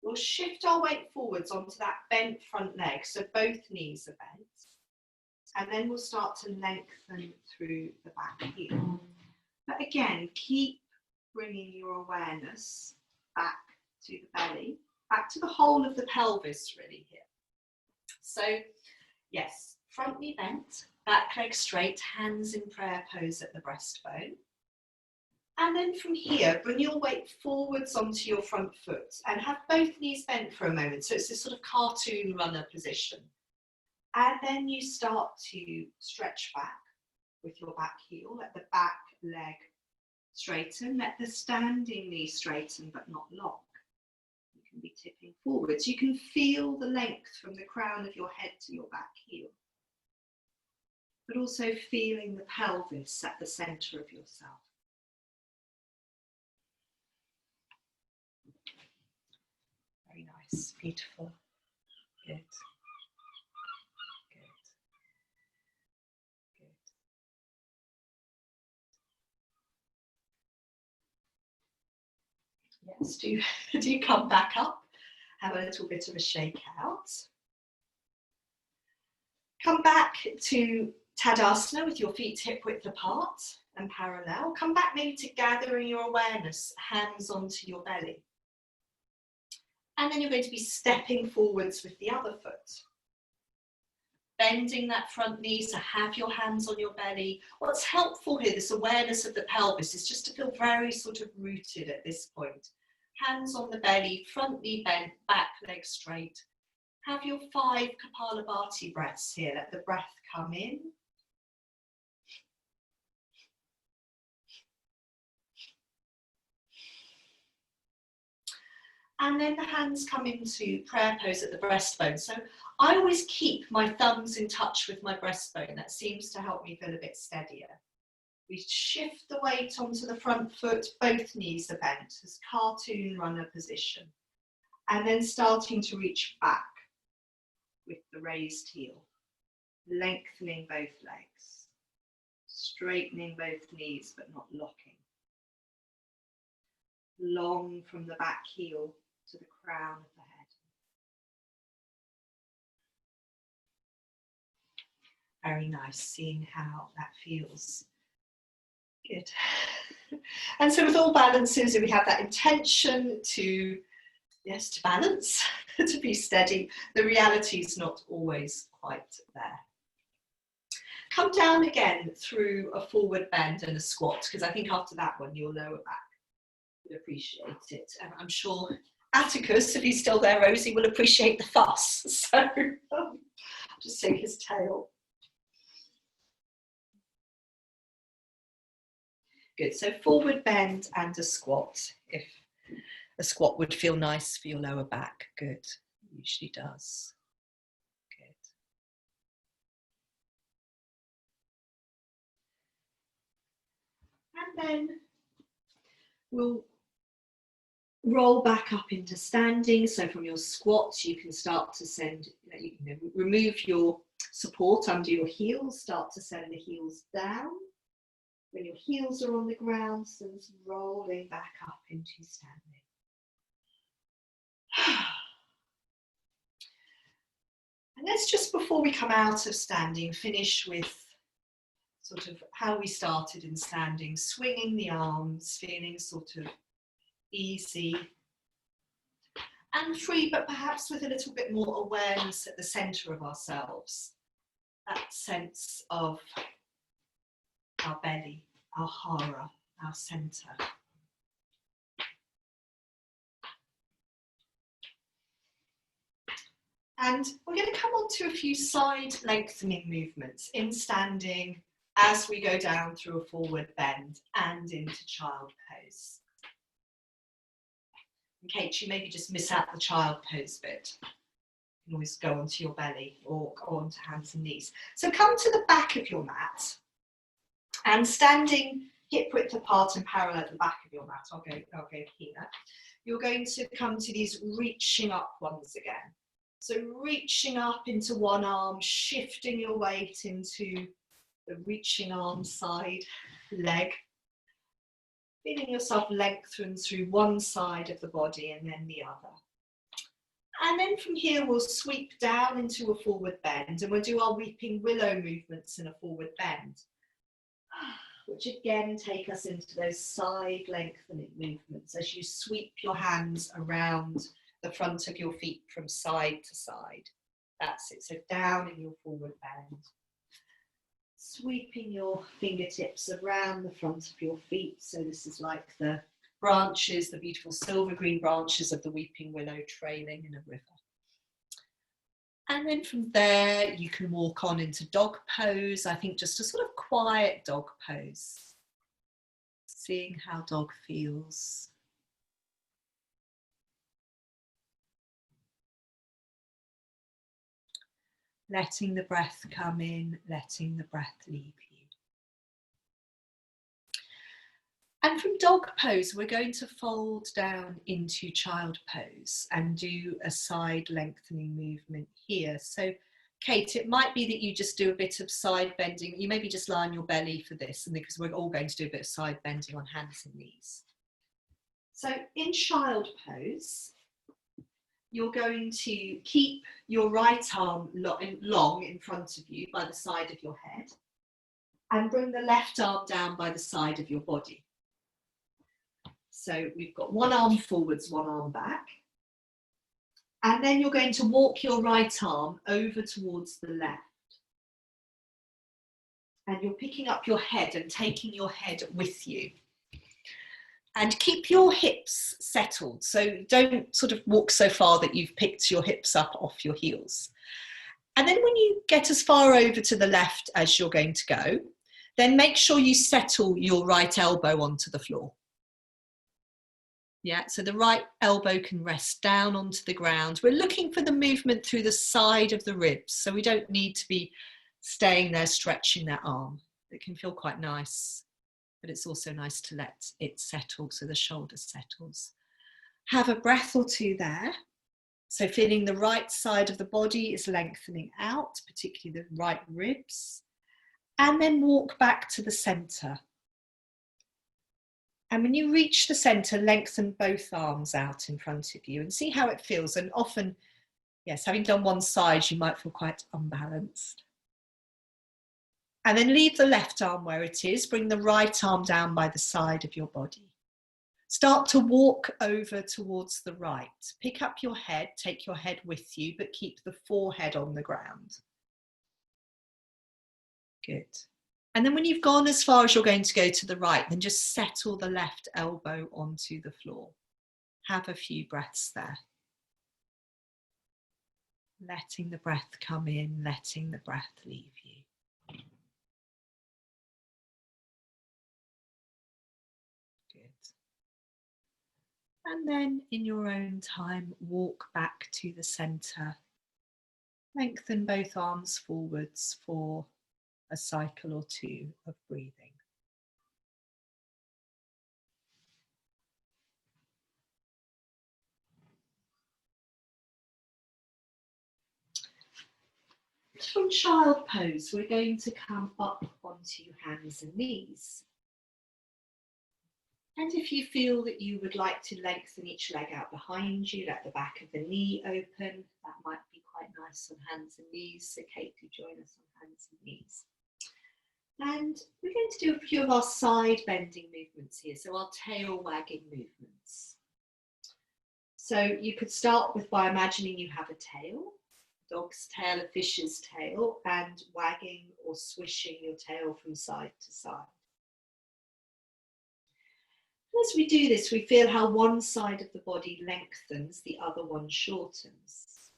We'll shift our weight forwards onto that bent front leg, so both knees are bent. And then we'll start to lengthen through the back heel. But again, keep bringing your awareness back to the belly, back to the whole of the pelvis really here. So yes, front knee bent, back leg straight, hands in prayer pose at the breastbone. And then from here, bring your weight forwards onto your front foot and have both knees bent for a moment. So it's this sort of cartoon runner position. And then you start to stretch back with your back heel. Let the back leg straighten. Let the standing knee straighten but not lock. You can be tipping forwards. You can feel the length from the crown of your head to your back heel. But also feeling the pelvis at the centre of yourself. Very nice, beautiful, good, good, good. Yes, do come back up, have a little bit of a shake out. Come back to Tadasana with your feet hip width apart and parallel. Come back maybe to gathering your awareness, hands onto your belly. And then you're going to be stepping forwards with the other foot. Bending that front knee, so have your hands on your belly. What's helpful here, this awareness of the pelvis, is just to feel very sort of rooted at this point. Hands on the belly, front knee bent, back leg straight. Have your 5 Kapalabhati breaths here. Let the breath come in. And then the hands come into prayer pose at the breastbone. So I always keep my thumbs in touch with my breastbone. That seems to help me feel a bit steadier. We shift the weight onto the front foot, both knees are bent, as cartoon runner position. And then starting to reach back with the raised heel, lengthening both legs, straightening both knees but not locking. Long from the back heel to the crown of the head. Very nice, seeing how that feels. Good. And so with all balances, we have that intention to, yes, to balance, to be steady. The reality is not always quite there. Come down again through a forward bend and a squat, because I think after that one, your lower back would appreciate it. And I'm sure Atticus, if he's still there, Rosie, will appreciate the fuss. So just take his tail. Good, so forward bend and a squat. If a squat would feel nice for your lower back, good, it usually does. Good. And then we'll roll back up into standing. So from your squats, you can start to send, you know, remove your support under your heels, start to send the heels down. When your heels are on the ground, so it's rolling back up into standing. And let's just, before we come out of standing, finish with sort of how we started in standing, swinging the arms, feeling sort of easy and free, but perhaps with a little bit more awareness at the centre of ourselves. That sense of our belly, our hara, our centre. And we're going to come on to a few side lengthening movements in standing as we go down through a forward bend and into child pose. In case you maybe just miss out the child pose bit, you can always go onto your belly or go onto hands and knees. So come to the back of your mat and standing hip width apart and parallel at the back of your mat. I'll go here. You're going to come to these reaching up ones again. So reaching up into one arm, shifting your weight into the reaching arm side leg. Feeling yourself lengthen through one side of the body and then the other. And then from here, we'll sweep down into a forward bend, and we'll do our weeping willow movements in a forward bend, which again take us into those side lengthening movements as you sweep your hands around the front of your feet from side to side. That's it, so down in your forward bend. Sweeping your fingertips around the front of your feet. So this is like the branches, the beautiful silver green branches of the weeping willow trailing in a river. And then from there, you can walk on into dog pose. I think just a sort of quiet dog pose. Seeing how dog feels. Letting the breath come in, letting the breath leave you. And from dog pose, we're going to fold down into child pose and do a side lengthening movement here. So, Kate, it might be that you just do a bit of side bending. You maybe just lie on your belly for this, and because we're all going to do a bit of side bending on hands and knees. So in child pose, you're going to keep your right arm long in front of you by the side of your head, and bring the left arm down by the side of your body. So we've got one arm forwards, one arm back. And then you're going to walk your right arm over towards the left. And you're picking up your head and taking your head with you. And keep your hips settled. So don't sort of walk so far that you've picked your hips up off your heels. And then when you get as far over to the left as you're going to go, then make sure you settle your right elbow onto the floor. Yeah, so the right elbow can rest down onto the ground. We're looking for the movement through the side of the ribs, so we don't need to be staying there stretching that arm. It can feel quite nice, but it's also nice to let it settle so the shoulder settles. Have a breath or two there. So feeling the right side of the body is lengthening out, particularly the right ribs. And then walk back to the centre. And when you reach the centre, lengthen both arms out in front of you and see how it feels. And often, yes, having done one side, you might feel quite unbalanced. And then leave the left arm where it is. Bring the right arm down by the side of your body. Start to walk over towards the right. Pick up your head, take your head with you, but keep the forehead on the ground. Good. And then when you've gone as far as you're going to go to the right, then just settle the left elbow onto the floor. Have a few breaths there. Letting the breath come in, letting the breath leave you. Good. And then in your own time, walk back to the centre. Lengthen both arms forwards for a cycle or two of breathing. From child pose, we're going to come up onto hands and knees. And if you feel that you would like to lengthen each leg out behind you, let the back of the knee open. That might be quite nice on hands and knees. So Kate, do join us on hands and knees. And we're going to do a few of our side bending movements here. So our tail wagging movements. So you could start with by imagining you have a tail, a dog's tail, a fish's tail, and wagging or swishing your tail from side to side. As we do this, we feel how one side of the body lengthens, the other one shortens.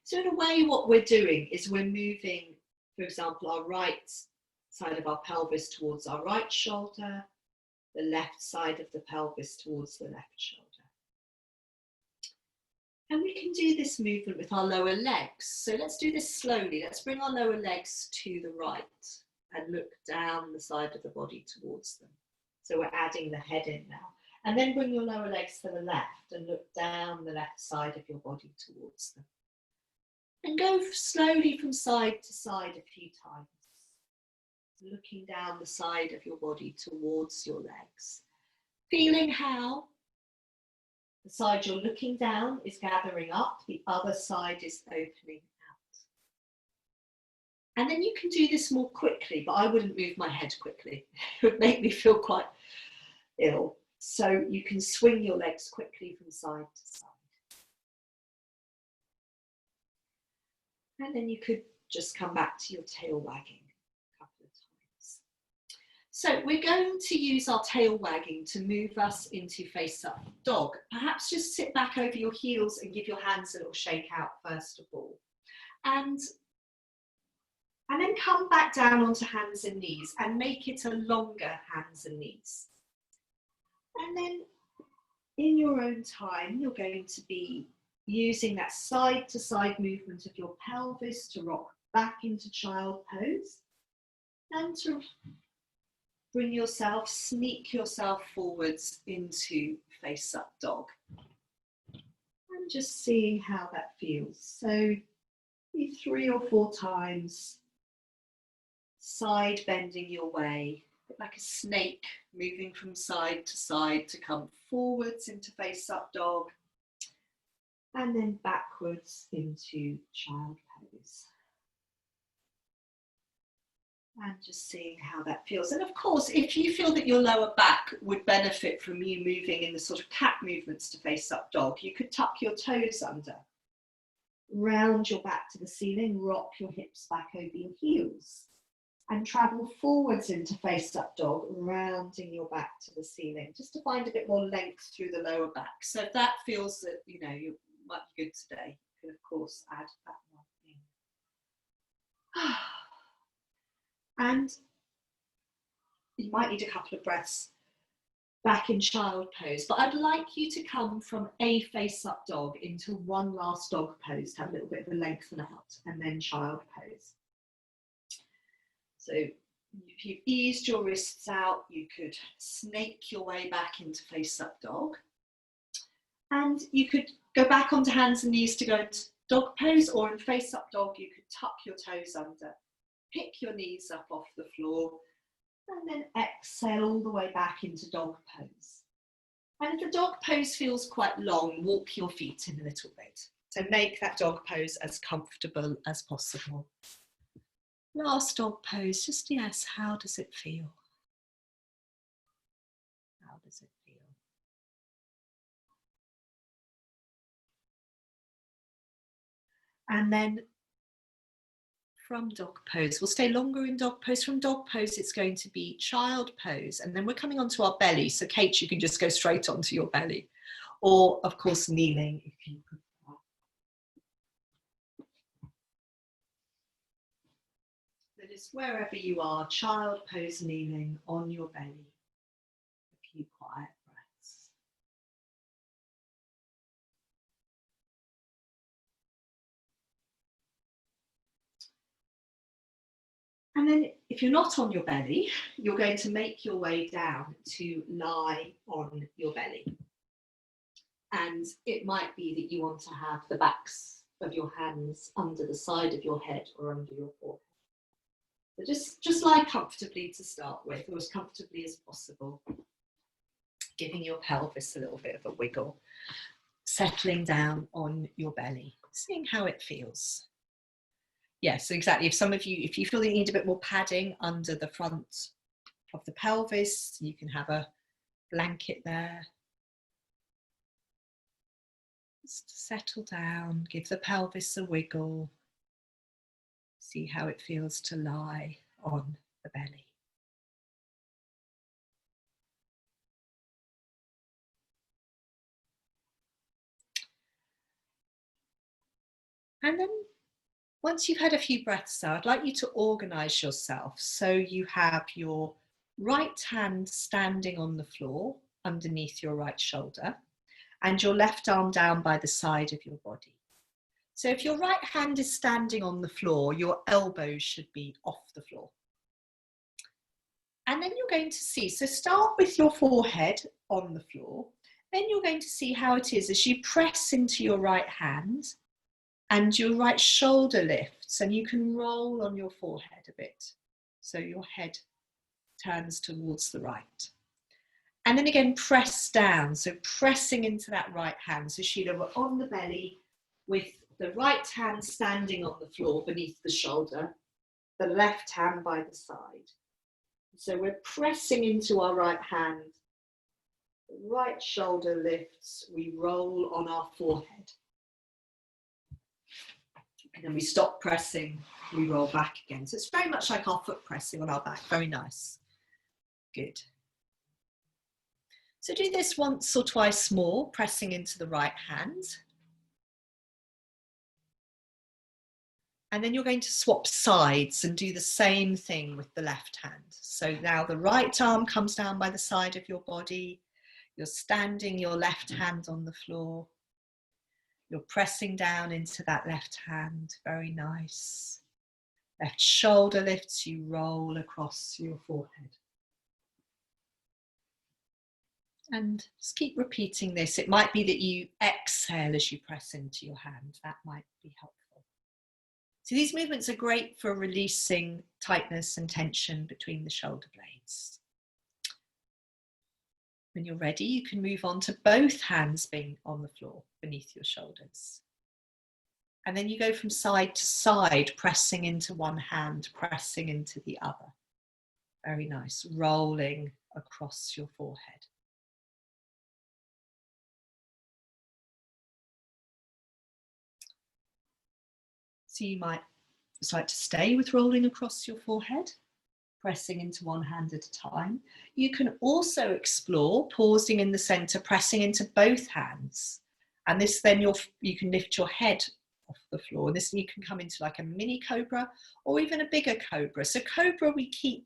So in a way, what we're doing is we're moving, for example, our right side of our pelvis towards our right shoulder, the left side of the pelvis towards the left shoulder. And we can do this movement with our lower legs. So let's do this slowly. Let's bring our lower legs to the right and look down the side of the body towards them. So we're adding the head in now. And then bring your lower legs to the left and look down the left side of your body towards them. And go slowly from side to side a few times. Looking down the side of your body towards your legs. Feeling how The side you're looking down is gathering up, the other side is opening out. And then you can do this more quickly, but I wouldn't move my head quickly. It would make me feel quite ill. So you can swing your legs quickly from side to side. And then you could just come back to your tail wagging a couple of times. So we're going to use our tail wagging to move us into face up dog. Perhaps just sit back over your heels and give your hands a little shake out first of all. And then come back down onto hands and knees and make it a longer hands and knees. And then in your own time, you're going to be using that side to side movement of your pelvis to rock back into child pose and to bring yourself, sneak yourself forwards into face up dog. And just seeing how that feels. So 3 or 4 times, side bending your way, like a snake moving from side to come forwards into face up dog and then backwards into child pose. And just seeing how that feels. And of course, if you feel that your lower back would benefit from you moving in the sort of cat movements to face up dog, you could tuck your toes under, round your back to the ceiling, rock your hips back over your heels, and travel forwards into face up dog, rounding your back to the ceiling, just to find a bit more length through the lower back. So if that feels that, you know, you might be good today, you can of course add that one in. And you might need a couple of breaths back in child pose, but I'd like you to come from a face up dog into one last dog pose to have a little bit of a lengthen out, and then child pose. So if you've eased your wrists out, you could snake your way back into face up dog. And you could go back onto hands and knees to go into dog pose, or in face up dog, you could tuck your toes under, pick your knees up off the floor, and then exhale all the way back into dog pose. And if the dog pose feels quite long, walk your feet in a little bit. So make that dog pose as comfortable as possible. Last dog pose, just yes, how does it feel? How does it feel? And then from dog pose, we'll stay longer in dog pose. From dog pose, it's going to be child pose. And then we're coming onto our belly. So Kate, you can just go straight onto your belly. Or of course, kneeling if you prefer. But it's wherever you are, child pose, kneeling on your belly. A few quiet breaths. And then if you're not on your belly, you're going to make your way down to lie on your belly. And it might be that you want to have the backs of your hands under the side of your head or under your forehead. So just lie comfortably to start with, or as comfortably as possible. Giving your pelvis a little bit of a wiggle. Settling down on your belly, seeing how it feels. Yes, exactly. If you feel that you need a bit more padding under the front of the pelvis, you can have a blanket there. Just settle down, give the pelvis a wiggle. See how it feels to lie on the belly. And then once you've had a few breaths out, I'd like you to organise yourself so you have your right hand standing on the floor underneath your right shoulder and your left arm down by the side of your body. So if your right hand is standing on the floor, your elbows should be off the floor. And then you're going to see, so start with your forehead on the floor, then you're going to see how it is as you press into your right hand and your right shoulder lifts, and you can roll on your forehead a bit. So your head turns towards the right. And then again, press down. So pressing into that right hand. So Sheila, we're on the belly with the right hand standing on the floor beneath the shoulder, the left hand by the side. So we're pressing into our right hand. The right shoulder lifts, we roll on our forehead. And then we stop pressing, we roll back again. So it's very much like our foot pressing on our back. Very nice. Good. So do this once or twice more, pressing into the right hand. And then you're going to swap sides and do the same thing with the left hand. So now the right arm comes down by the side of your body. You're standing your left hand on the floor. You're pressing down into that left hand. Very nice. Left shoulder lifts, you roll across your forehead. And just keep repeating this. It might be that you exhale as you press into your hand. That might be helpful. So these movements are great for releasing tightness and tension between the shoulder blades. When you're ready, you can move on to both hands being on the floor beneath your shoulders. And then you go from side to side, pressing into one hand, pressing into the other. Very nice, rolling across your forehead. So you might just like to stay with rolling across your forehead, pressing into one hand at a time. You can also explore pausing in the center, pressing into both hands. And this then you can lift your head off the floor. And this you can come into like a mini cobra or even a bigger cobra. So cobra, we keep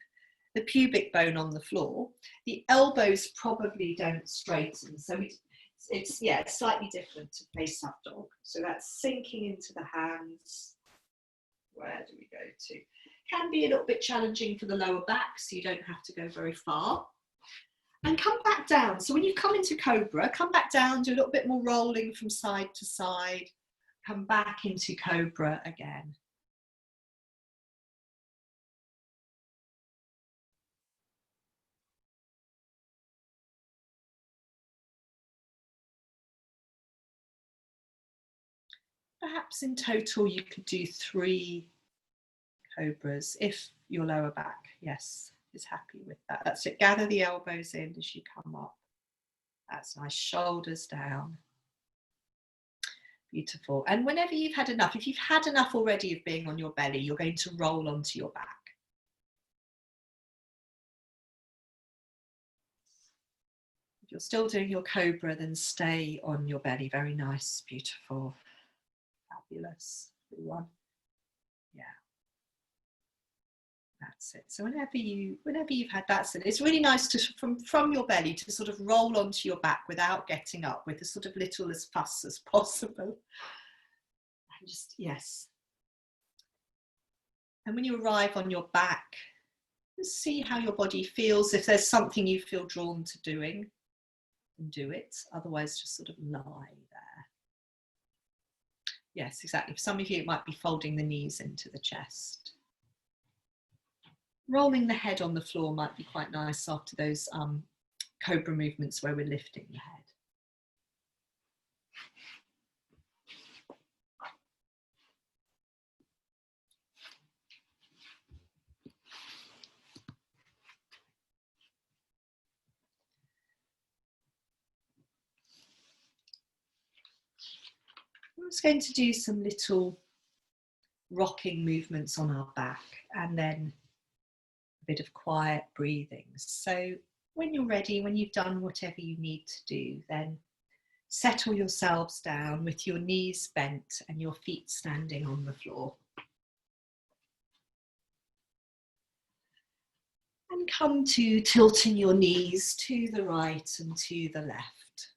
the pubic bone on the floor. The elbows probably don't straighten. So it's slightly different to face up dog. So that's sinking into the hands. Where do we go to? Can be a little bit challenging for the lower back, so you don't have to go very far. And come back down. So when you come into cobra, come back down, do a little bit more rolling from side to side. Come back into cobra again. Perhaps in total you could do 3 cobras if your lower back, yes, is happy with that. That's it. Gather the elbows in as you come up. That's nice. Shoulders down. Beautiful. And whenever you've had enough, if you've had enough already of being on your belly, you're going to roll onto your back. If you're still doing your cobra, then stay on your belly. Very nice. Beautiful. Fabulous. Everyone. Yeah. That's it. So whenever you've had that, so it's really nice to from your belly to sort of roll onto your back without getting up, with as sort of little as fuss as possible. And just, yes. And when you arrive on your back, just see how your body feels. If there's something you feel drawn to doing, then do it. Otherwise, just sort of lie there. Yes, exactly. For some of you, it might be folding the knees into the chest. Rolling the head on the floor might be quite nice after those cobra movements where we're lifting the head. I'm just going to do some little rocking movements on our back and then a bit of quiet breathing. So when you're ready, when you've done whatever you need to do, then settle yourselves down with your knees bent and your feet standing on the floor. And come to tilting your knees to the right and to the left.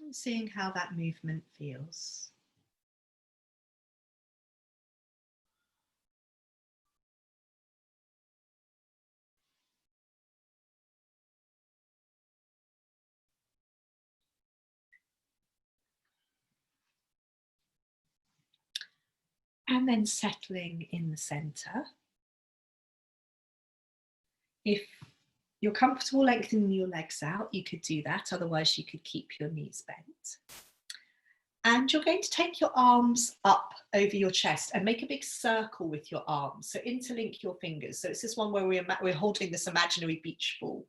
And seeing how that movement feels. And then settling in the center. If you're comfortable lengthening your legs out, you could do that. Otherwise, you could keep your knees bent. And you're going to take your arms up over your chest and make a big circle with your arms. So interlink your fingers. So it's this one where we're holding this imaginary beach ball.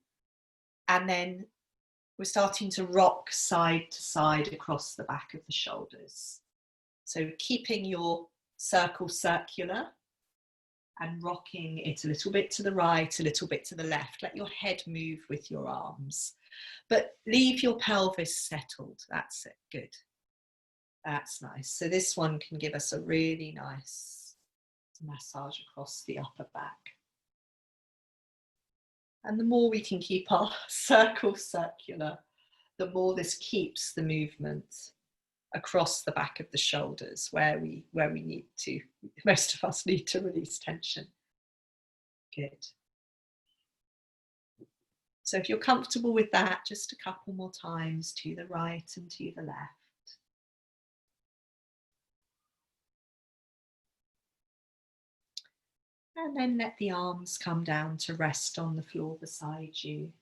And then we're starting to rock side to side across the back of the shoulders. So keeping your circle circular and rocking it a little bit to the right, a little bit to the left. Let your head move with your arms, but leave your pelvis settled. That's it, good. That's nice. So this one can give us a really nice massage across the upper back. And the more we can keep our circle circular, the more this keeps the movement across the back of the shoulders where we need to, most of us need to release tension. Good. So if you're comfortable with that, just a couple more times to the right and to the left. And then let the arms come down to rest on the floor beside you.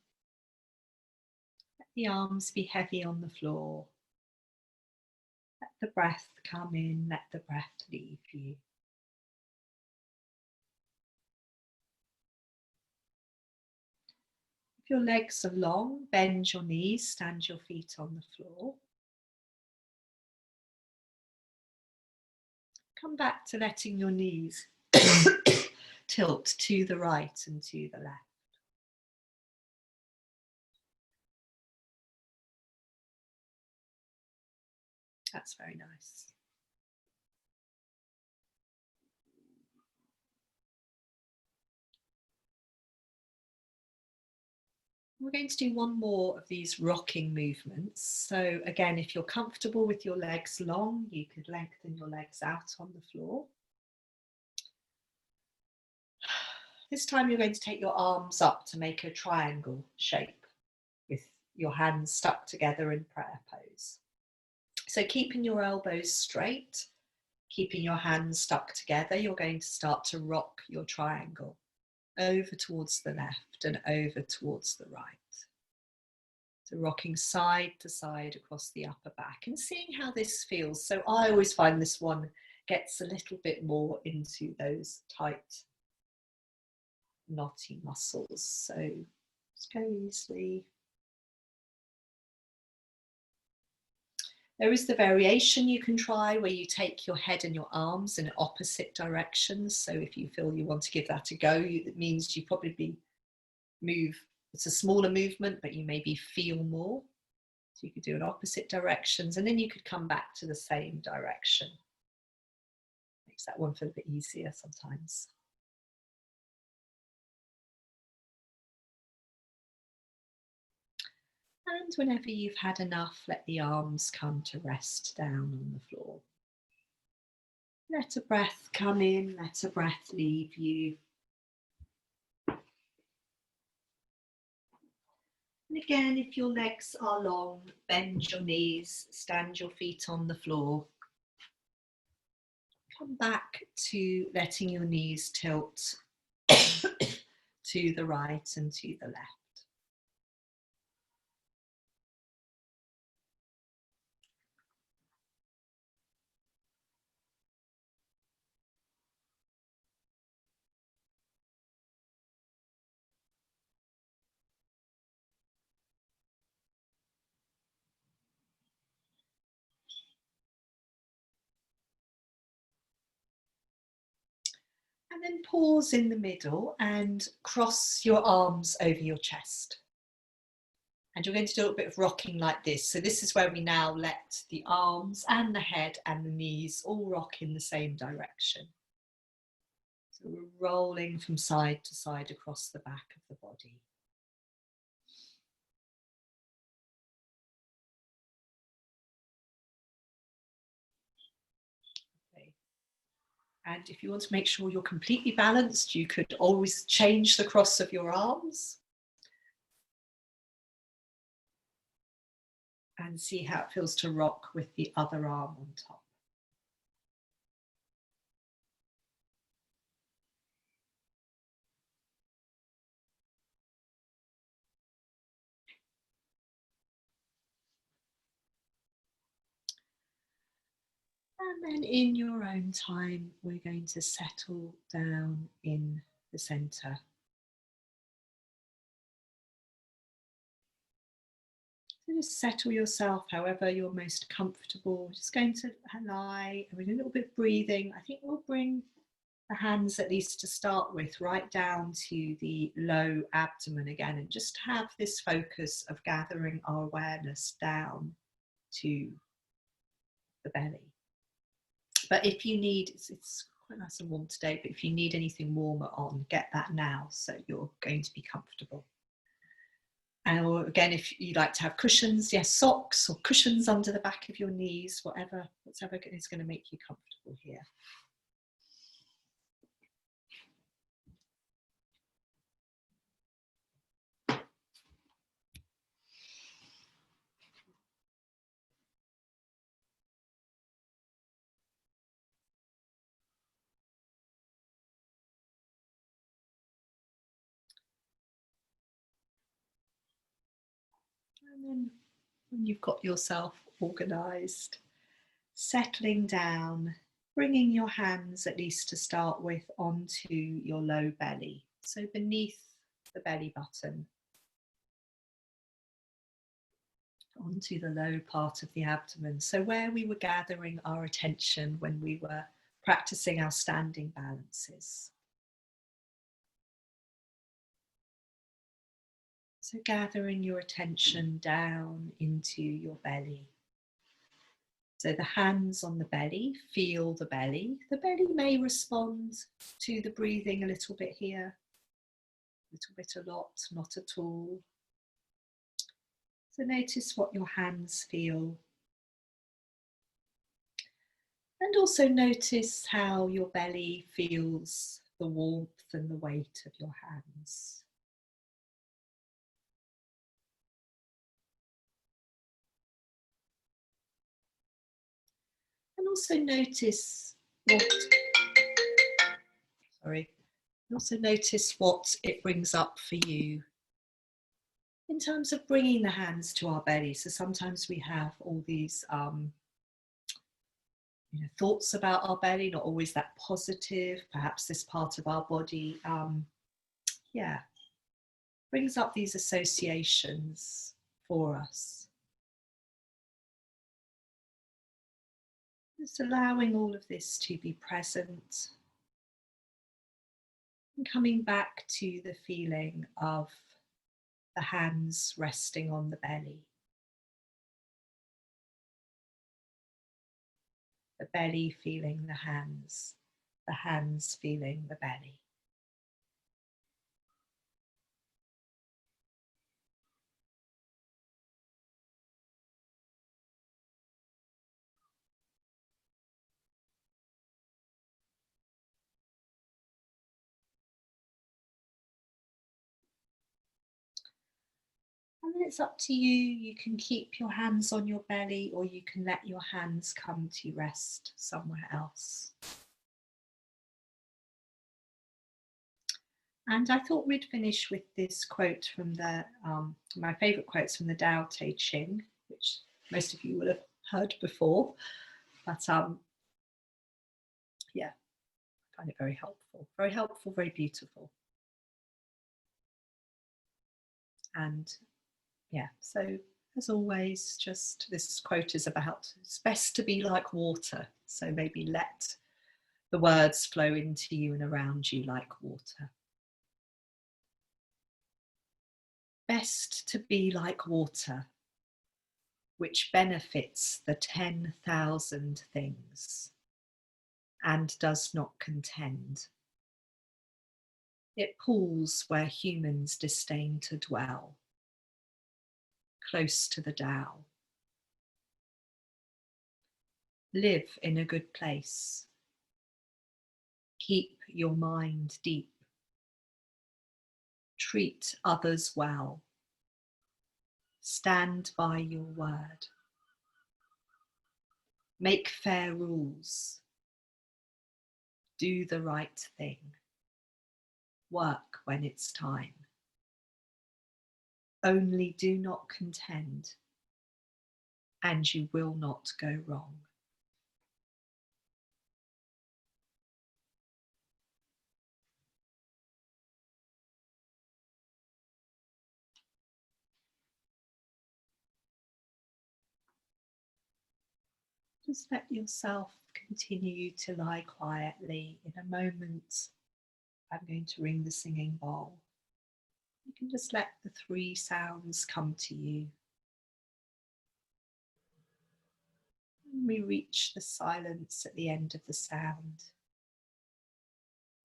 Let the arms be heavy on the floor. Let the breath come in, let the breath leave you. If your legs are long, bend your knees, stand your feet on the floor. Come back to letting your knees tilt to the right and to the left. That's very nice. We're going to do one more of these rocking movements. So again, if you're comfortable with your legs long, you could lengthen your legs out on the floor. This time you're going to take your arms up to make a triangle shape with your hands stuck together in prayer pose. So keeping your elbows straight, keeping your hands stuck together, you're going to start to rock your triangle over towards the left and over towards the right. So rocking side to side across the upper back and seeing how this feels. So I always find this one gets a little bit more into those tight, knotty muscles. So just go easily. There is the variation you can try where you take your head and your arms in opposite directions. So if you feel you want to give that a go, it means you probably move. It's a smaller movement, but you maybe feel more. So you could do in opposite directions, and then you could come back to the same direction. Makes that one feel a bit easier sometimes. And whenever you've had enough, let the arms come to rest down on the floor. Let a breath come in, let a breath leave you. And again, if your legs are long, bend your knees, stand your feet on the floor. Come back to letting your knees tilt to the right and to the left. And then pause in the middle and cross your arms over your chest. And you're going to do a little bit of rocking like this. So this is where we now let the arms and the head and the knees all rock in the same direction. So we're rolling from side to side across the back of the body. Okay. And if you want to make sure you're completely balanced, you could always change the cross of your arms. And see how it feels to rock with the other arm on top. And then in your own time, we're going to settle down in the centre. So just settle yourself however you're most comfortable. We're just going to lie with a little bit of breathing. I think we'll bring the hands, at least to start with, right down to the low abdomen again, and just have this focus of gathering our awareness down to the belly. But if you need, it's quite nice and warm today, but if you need anything warmer on, get that now so you're going to be comfortable. And again, if you like to have cushions, yes, socks or cushions under the back of your knees, whatever is going to make you comfortable here. And then when you've got yourself organised, settling down, bringing your hands, at least to start with, onto your low belly. So beneath the belly button, onto the low part of the abdomen. So where we were gathering our attention when we were practicing our standing balances. So gathering your attention down into your belly. So the hands on the belly, feel the belly. The belly may respond to the breathing a little bit here, a little bit, a lot, not at all. So notice what your hands feel. And also notice how your belly feels the warmth and the weight of your hands. And also notice what it brings up for you in terms of bringing the hands to our belly. So sometimes we have all these thoughts about our belly, not always that positive. Perhaps this part of our body, brings up these associations for us. Just allowing all of this to be present and coming back to the feeling of the hands resting on the belly. The belly feeling the hands feeling the belly. And then it's up to you. You can keep your hands on your belly, or you can let your hands come to rest somewhere else. And I thought we'd finish with this quote from my favourite quotes from the Tao Te Ching, which most of you will have heard before. But I find it very helpful, very beautiful. And so as always, just this quote is about, it's best to be like water. So maybe let the words flow into you and around you like water. Best to be like water, which benefits the 10,000 things and does not contend. It pools where humans disdain to dwell, close to the Tao. Live in a good place. Keep your mind deep. Treat others well. Stand by your word. Make fair rules. Do the right thing. Work when it's time. Only do not contend, and you will not go wrong. Just let yourself continue to lie quietly. In a moment, I'm going to ring the singing bowl. You can just let the 3 sounds come to you. And we reach the silence at the end of the sound.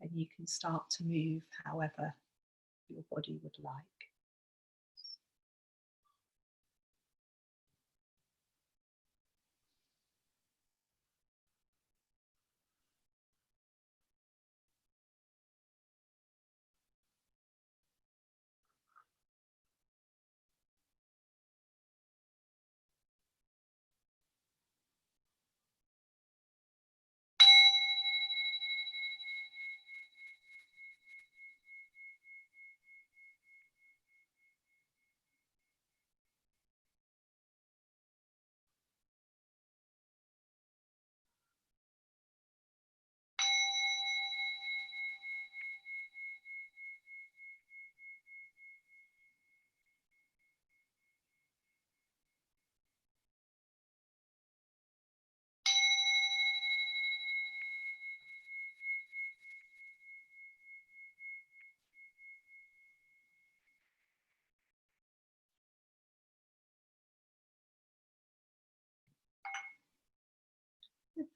And you can start to move however your body would like.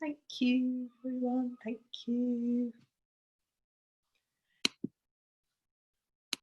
Thank you, everyone. Thank you.